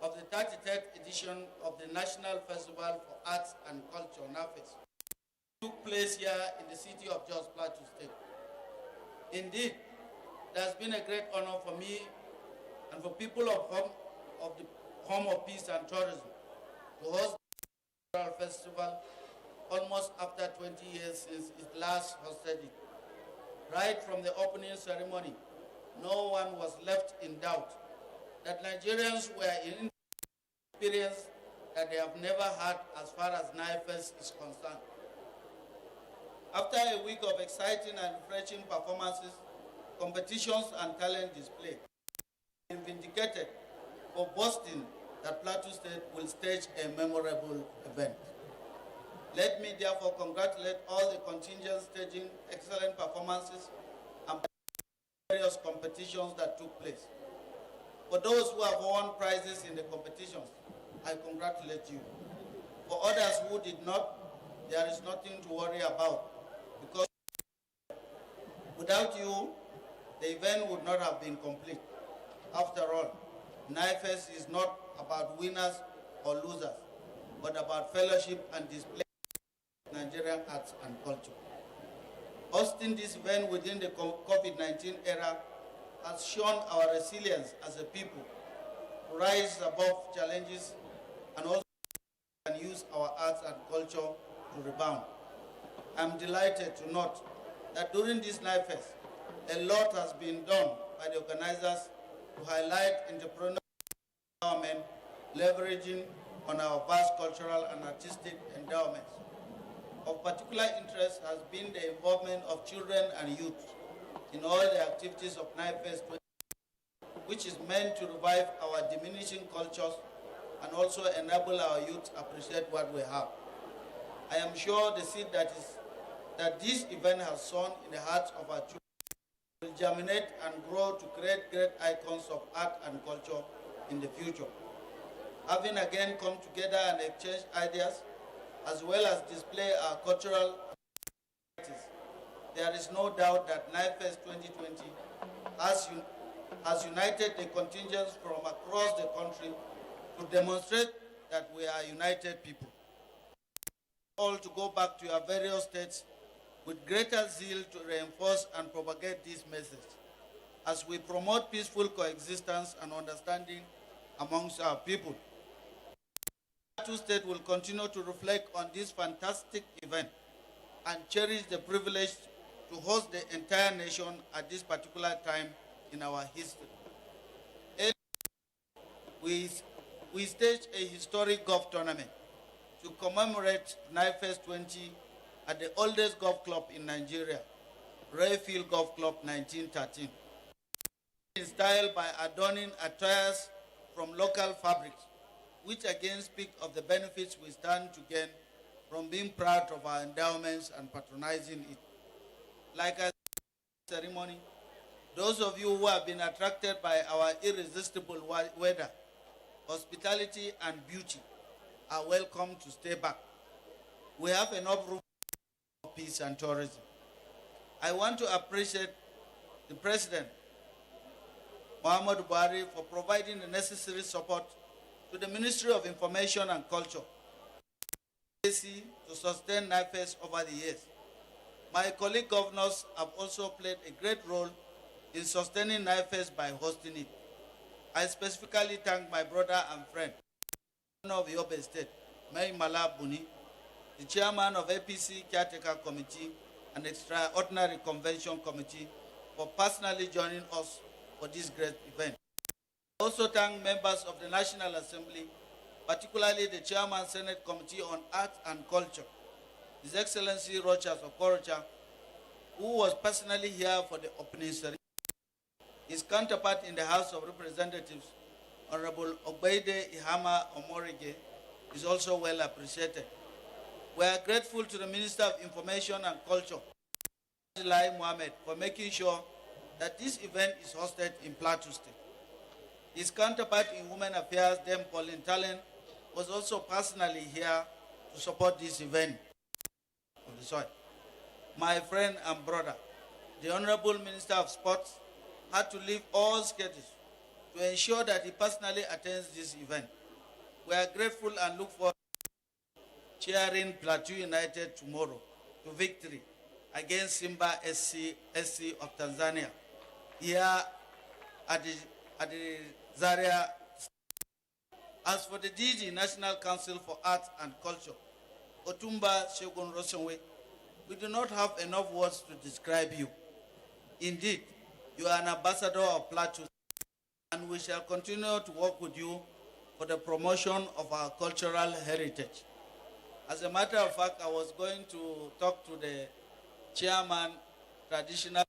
of the 33rd edition of the National Festival for Arts and Culture, NAFES. It took place here in the city of Jos Plateau State. Indeed, it has been a great honor for me and for people of the Home of Peace and Tourism to host the festival almost after 20 years since it last hosted it. Right from the opening ceremony, no one was left in doubt that Nigerians were in experience that they have never had as far as NIFES is concerned. After a week of exciting and refreshing performances, competitions and talent display, I am vindicated for boasting that Plateau State will stage a memorable event. Let me therefore congratulate all the contingents staging excellent performances and various competitions that took place. For those who have won prizes in the competitions, I congratulate you. For others who did not, there is nothing to worry about, because without you, the event would not have been complete. After all, NIFES is not about winners or losers, but about fellowship and display of Nigerian arts and culture. Hosting this event within the COVID-19 era has shown our resilience as a people to rise above challenges and also can use our arts and culture to rebound. I'm delighted to note that during this NIFES, a lot has been done by the organizers to highlight entrepreneurial empowerment, leveraging on our vast cultural and artistic endowments. Of particular interest has been the involvement of children and youth in all the activities of NIFES, which is meant to revive our diminishing cultures and also enable our youth to appreciate what we have. I am sure the seed that this event has sown in the hearts of our children will germinate and grow to create great icons of art and culture in the future. Having again come together and exchange ideas, as well as display our cultural activities, there is no doubt that NIFES 2020 has united the contingents from across the country to demonstrate that we are united people. All to go back to your various states with greater zeal to reinforce and propagate this message as we promote peaceful coexistence and understanding amongst our people. Plateau State will continue to reflect on this fantastic event and cherish the privilege to host the entire nation at this particular time in our history. We staged a historic golf tournament to commemorate NIFES 20 at the oldest golf club in Nigeria, Rayfield Golf Club 1913. In style by adorning attires from local fabrics, which again speak of the benefits we stand to gain from being proud of our endowments and patronizing it. Like a ceremony, those of you who have been attracted by our irresistible weather, hospitality, and beauty are welcome to stay back. We have enough room for peace and tourism. I want to appreciate the President, Muhammadu Buhari, for providing the necessary support to the Ministry of Information and Culture to sustain NIFES over the years. My colleague governors have also played a great role in sustaining NIFES by hosting it. I specifically thank my brother and friend, Governor of Yobe State, Mai Mala Buni, the chairman of APC Caretaker Committee and Extraordinary Convention Committee, for personally joining us for this great event. I also thank members of the National Assembly, particularly the Chairman Senate Committee on Arts and Culture, His Excellency Rochas Okorocha, who was personally here for the opening ceremony. His counterpart in the House of Representatives, Honorable Obeide Ihama Omorige, is also well appreciated. We are grateful to the Minister of Information and Culture, Lai Mohammed, for making sure that this event is hosted in Plateau State. His counterpart in Women Affairs, Dame Pauline Talen, was also personally here to support this event of the soil. My friend and brother, the Honorable Minister of Sports, had to leave all schedules to ensure that he personally attends this event. We are grateful and look forward to cheering Plateau United tomorrow to victory against Simba SC of Tanzania here at the Zaria. As for the DG, National Council for Arts and Culture, Otumba Shogun Rosonwe, we do not have enough words to describe you. Indeed, you are an ambassador of Plateau, and we shall continue to work with you for the promotion of our cultural heritage. As a matter of fact, I was going to talk to the chairman, traditional.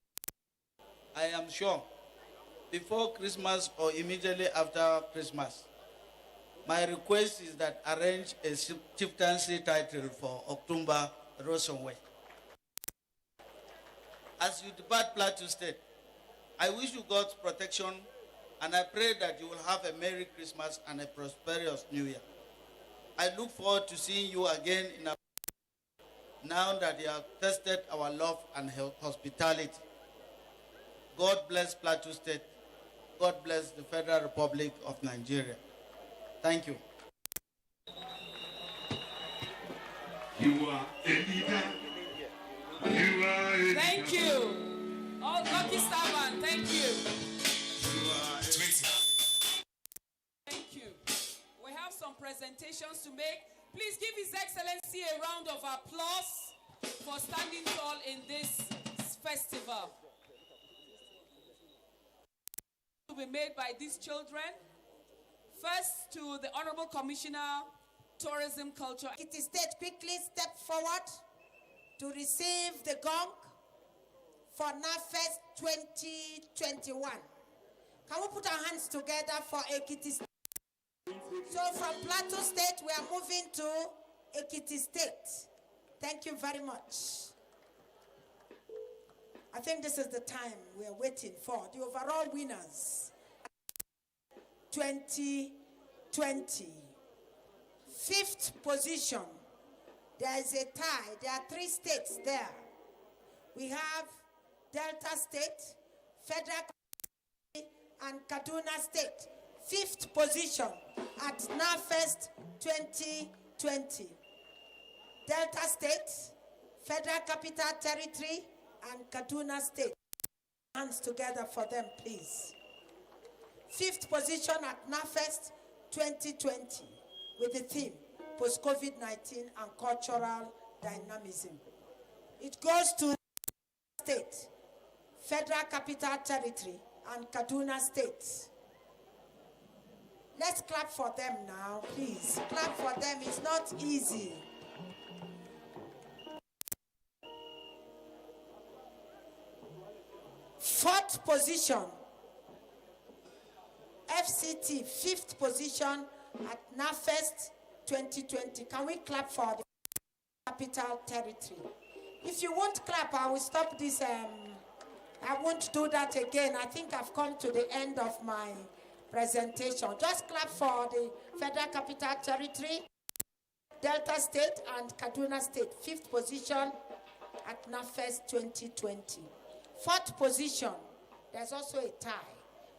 I am sure before Christmas or immediately after Christmas, my request is that arrange a chieftaincy title for October Rosonwe. As you depart Plateau State, I wish you God's protection, and I pray that you will have a Merry Christmas and a prosperous New Year. I look forward to seeing you again in a now that you have tested our love and hospitality. God bless Plateau State. God bless the Federal Republic of Nigeria. Thank you. You are a leader. You are a leader. Thank you. All lucky servant, thank you. You are a leader. Thank you. We have some presentations to make. Please give His Excellency a round of applause for standing tall in this festival. To be made by these children. First, to the Honorable Commissioner, Tourism, Culture. It is state quickly step forward to receive the gong for NAFEST 2021. Can we put our hands together for Ekiti State? So from Plateau State, we are moving to Ekiti State. Thank you very much. I think this is the time we are waiting for. The overall winners. 2020. Fifth position. There is a tie. There are 3 states there. We have Delta State, Federal and Kaduna State. Fifth position at NAFEST 2020. Delta State, Federal Capital Territory, and Kaduna State. Hands together for them, please. Fifth position at NAFEST 2020 with the theme Post-COVID-19 and Cultural Dynamism. It goes to State, Federal Capital Territory, and Kaduna State. Let's clap for them now, please. Clap for them. It's not easy. Fourth position, FCT, fifth position at NAFEST 2020. Can we clap for the Capital Territory? If you won't clap, I will stop this. I won't do that again. I think I've come to the end of my presentation. Just clap for the Federal Capital Territory, Delta State, and Kaduna State. Fifth position at NAFEST 2020. Fourth position, there's also a tie.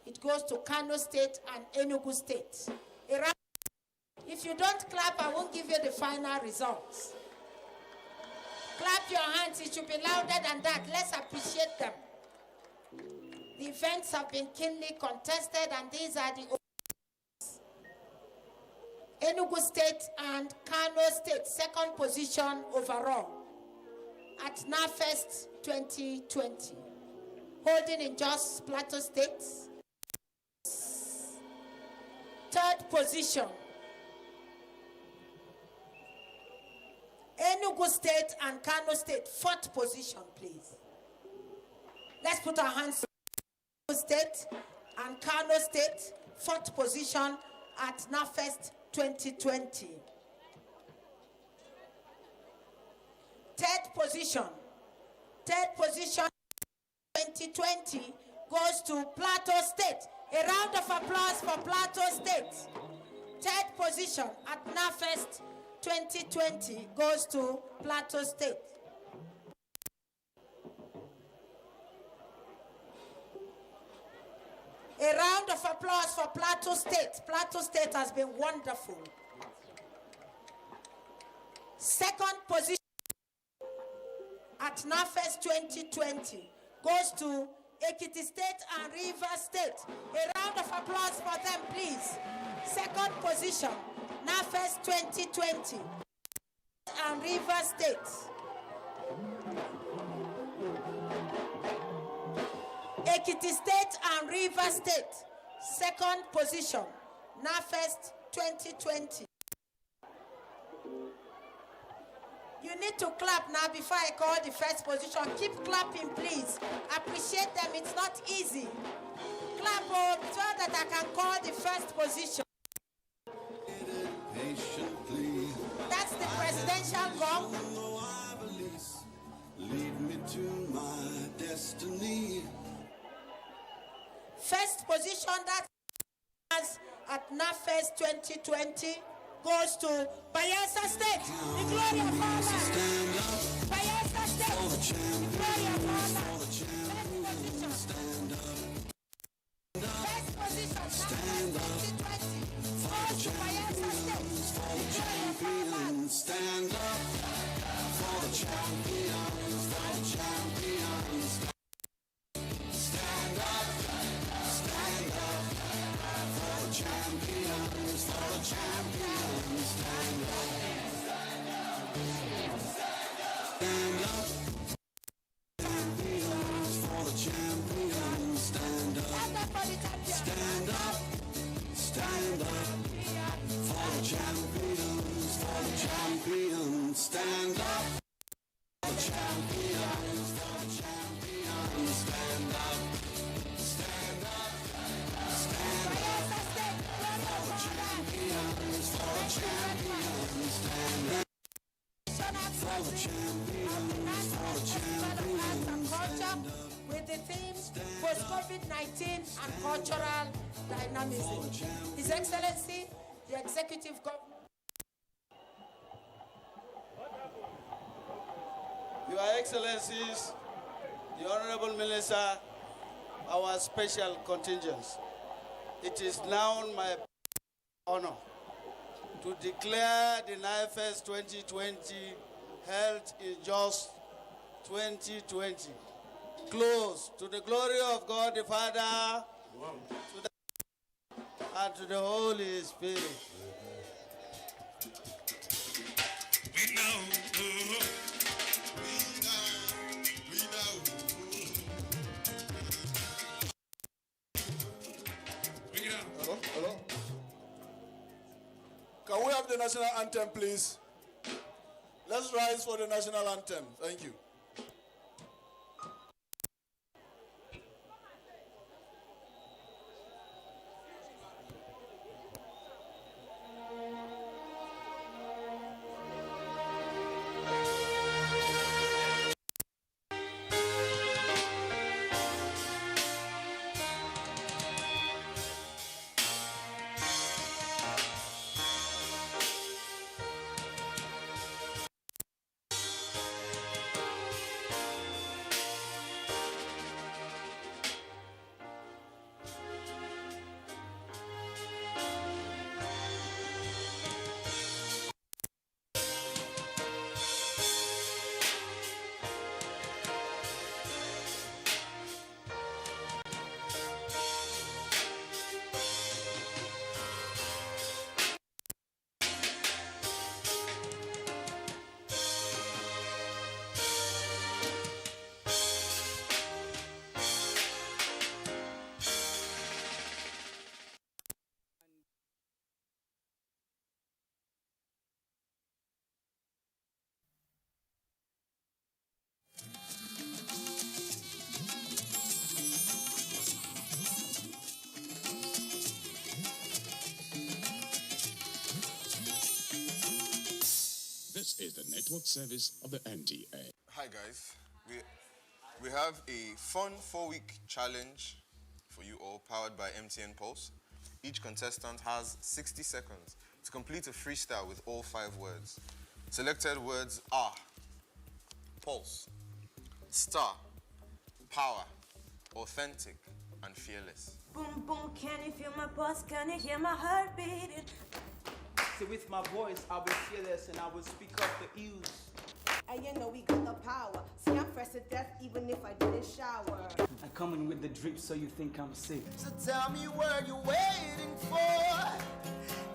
It goes to Kano State and Enugu State. If you don't clap, I won't give you the final results. Clap your hands. It should be louder than that. Let's appreciate them. The events have been keenly contested, and these are the Enugu State and Kano State, second position overall at NAFEST 2020. Holding in just Plateau State. Third position, Enugu State and Kano State. Fourth position, please. Let's put our hands to State and Kano State, 4th position at NAFEST 2020. 3rd position 2020 goes to Plateau State. A round of applause for Plateau State. 3rd position at NAFEST 2020 goes to Plateau State. A round of applause for Plateau State. Plateau State has been wonderful. 2nd position at NAFEST 2020 goes to Ekiti State and River State. A round of applause for them, please. 2nd position, NAFEST 2020 and River State. Ekiti State and River State, 2nd position, NAFEST 2020. You need to clap now before I call the 1st position. Keep clapping, please. Appreciate them. It's not easy. Clap so that I can call the 1st position. That's the presidential gong. Lead me to my destiny. 1st position that at NAFEST 2020 goes to Bayelsa State, the glory of Allah. Bayelsa State, the glory of Allah. 1st position, stand up. 2020 goes to Bayelsa State, the glory of Allah. Stand up for the champions, for the champions. Stand up for the champions, for the champions. Stand up. Stand up. Champions, for the champions. Stand up. Stand up. Stand up. For the champions, for the champions. Stand up. For the champions, for the champions. Stand up. Stand up. Stand up. For the champions, for the champions. Stand up. For the champions, for the champions. Stand up. With the theme post-COVID-19 and cultural dynamism. His Excellency, the Executive Governor. Your Excellencies, the Honorable Minister, our special contingents, it is now my honor to declare the NIFES 2020 held in just 2020 close to the glory of God the Father, to the and to the Holy Spirit. We know. Hello? Hello? Can we have the national anthem, please? Let's rise for the national anthem. Thank you. network service of the NTA. Hi guys, we have a fun 4-week challenge for you all, powered by MTN Pulse. Each contestant has 60 seconds to complete a freestyle with all 5 words. Selected words are pulse, star, power, authentic, and fearless. Boom, boom, can you feel my pulse? Can you hear my heart beating? See, with my voice, I will fearless and I will speak up the ills. And you know we got the power. See, I'm fresh to death even if I didn't shower. I come in with the drip so you think I'm sick. So tell me what you're waiting for.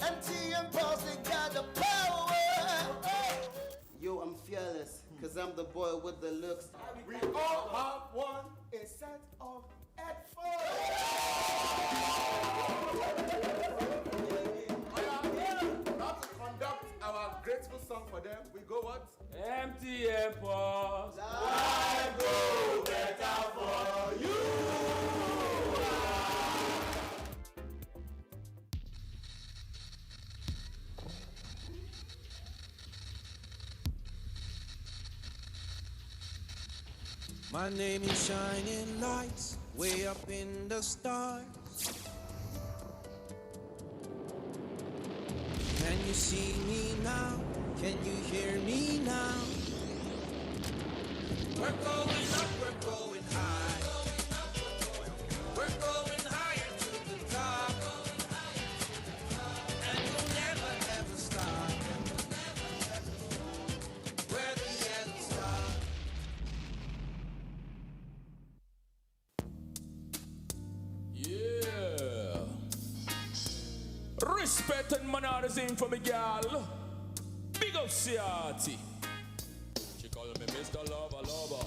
MTN Pulse, they got the power. Yo, I'm fearless, cause I'm the boy with the looks. We all have one a set of headphones. Now to conduct our grateful song for them, we go what? MTN Pulse. Life go better for you. My name is shining lights way up in the stars. Can you see me now? Can you hear me now? We're going up, we're going high. We're going higher to the top. And we'll never ever stop. We're the yellow star. Yeah. Respect and manners in for me, gal. Big up, Ciati. She call me Mr. Lover Lover.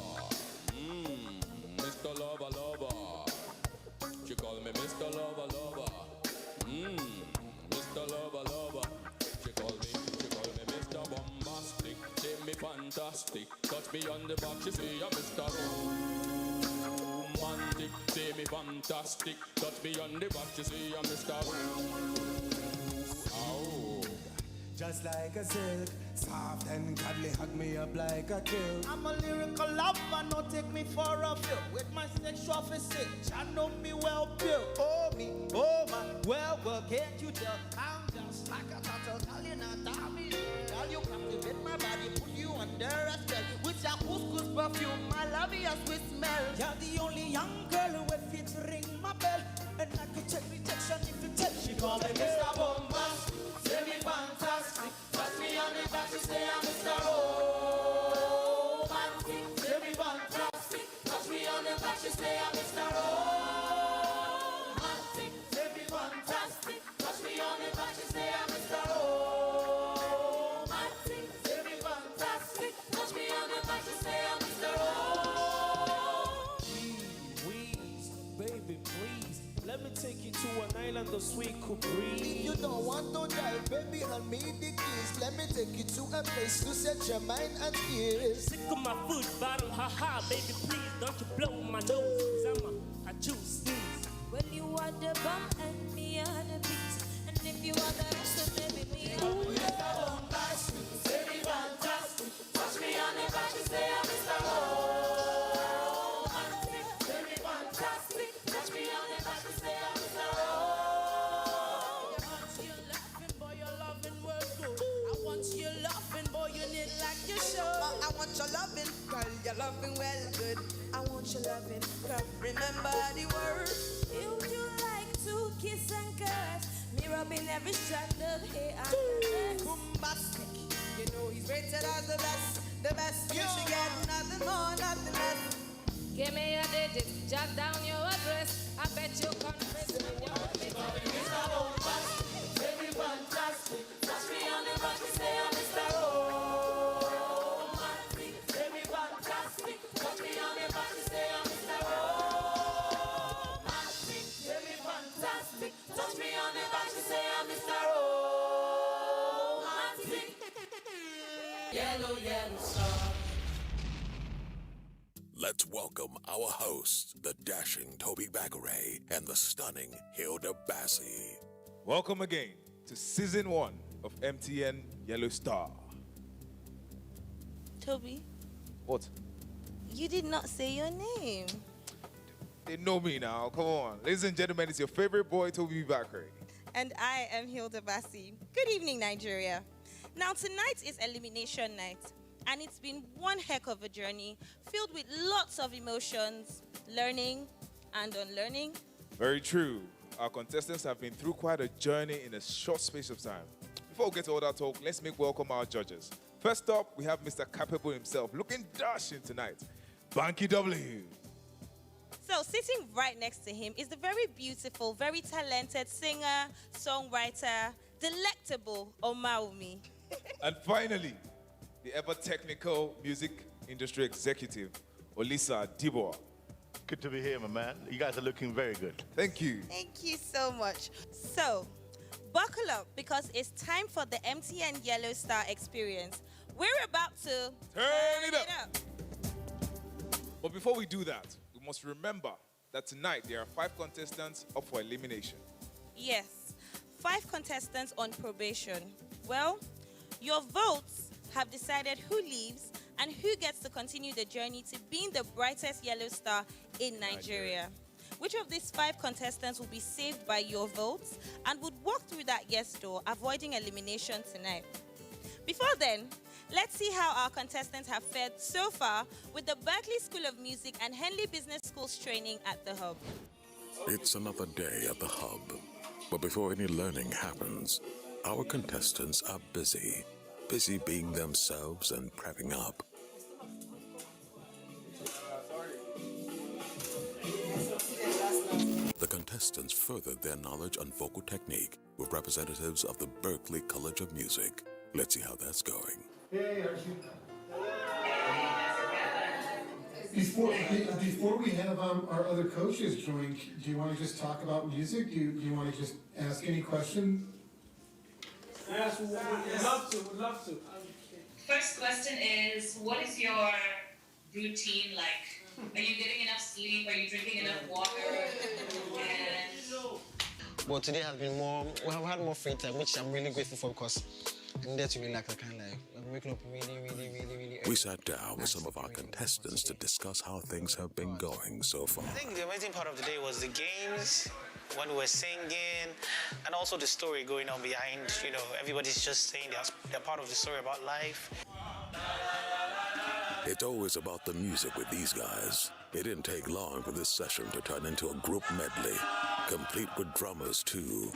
Mr. Lover Lover. She call me Mr. Lover Lover. Mr. Lover Lover. She call me Mr. Bombastic. Say me fantastic. Touch me on the back, she say I'm Mr. Romantic. Say me fantastic. Touch me on the back, she say I'm Mr. Oh. Just like a silk, soft and cuddly, hug me up like a kill. I'm a lyrical lover, no take me for a fool. With my sexual physique, I know me well, Bill. Oh me, oh my, well, can't you tell? I'm just like a turtle, tell you not, tell me. Tell you captivate my body, put you under a spell. With your couscous perfume, my love is sweet smell. You're the only young girl who will fit to ring my bell. And I could take rejection if you tell. She call me Mr. Bombastic, say me fantastic. Touch me on the back, she say I'm Mr. Romantic. Say me fantastic. Touch me on the back, she say I'm Mr. Romantic. Say me fantastic. Touch me on the back, she say I'm Mr. Romantic. Say me fantastic. Touch me on the back, she say I'm Mr. Please, baby, please, let me take you to an island of sweet cool breeze. If you don't want to die, baby, hand me the keys. Let me take you to a place to set your mind at ease. Sick of my food bottle, haha, baby, please don't you blow my nose, cause I'm a juice sneeze. Well, you are the bum and me are the beat. And if you are the rest, then baby, me are the Bombastic, say me fantastic. Touch me on the back, you say I'm Mr. Romantic. Say me fantastic. Touch me on the back, you say I'm Mr. Romantic. You're laughing, boy, you're loving well good. I want you laughing, boy, you need like you should. I want your loving, girl, you're loving well good. I want your loving, girl, remember the word. You like to kiss and caress, me rubbing every strand of hair and the bombastic. You know he's rated as the best. You should get nothing more, nothing less. Give me a digit, jot down your address. I bet you confess when you're Mr. Bombastic, say me fantastic. Touch me on the back, you say I'm Mr. Romantic. Say me fantastic. Touch me on the back, you say I'm Mr. Romantic. Say me fantastic. Touch me on the back, you say I'm Mr. Romantic. Yellow, yellow star. Let's welcome our hosts, the dashing Toby Bagare and the stunning Hilda Bassi. Welcome again to Season 1 of MTN Yellow Star. Toby, What? you did not say your name. They know me now. Come on. Ladies and gentlemen, it's your favorite boy, Toby Bakri. And I am Hilda Bassi. Good evening, Nigeria. Now, tonight is elimination night, and it's been one heck of a journey filled with lots of emotions, learning and unlearning. Very true. Our contestants have been through quite a journey in a short space of time. Before we get to all that talk, let's make welcome our judges. First up, we have Mr. Capable himself, looking dashing tonight, Banky W. So sitting right next to him is the very beautiful, very talented singer, songwriter, delectable Omaumi. And finally, the ever-technical music industry executive, Olisa Dibor. Good to be here, my man. You guys are looking very good. Thank you. Thank you so much. So, buckle up because it's time for the MTN Yellow Star experience. We're about to turn it up. But before we do that, we must remember that tonight there are 5 contestants up for elimination. Yes, 5 contestants on probation. Well, your votes have decided who leaves and who gets to continue the journey to being the brightest yellow star in Nigeria. Which of these 5 contestants will be saved by your votes and would walk through that yes door, avoiding elimination tonight? Before then, let's see how our contestants have fared so far with the Berkeley School of Music and Henley Business School's training at the Hub. It's another day at the Hub, but before any learning happens, our contestants are busy being themselves and prepping up. The contestants furthered their knowledge on vocal technique with representatives of the Berkeley College of Music. Let's see how that's going. Hey, Before we have our other coaches join, do you want to just talk about music? Do you want to just ask any question? Yes, we'd love to. First question is, what is your routine like? Are you getting enough sleep? Are you drinking enough water? Well, today has been we have had more free time, which I'm really grateful for because I'm there to relax. I'm waking up really early. We sat down with some of our contestants to discuss how things have been going so far. I think the amazing part of the day was the games, when we were singing, and also the story going on behind. Everybody's just saying they're part of the story about life. It's always about the music with these guys. It didn't take long for this session to turn into a group medley, complete with drummers too.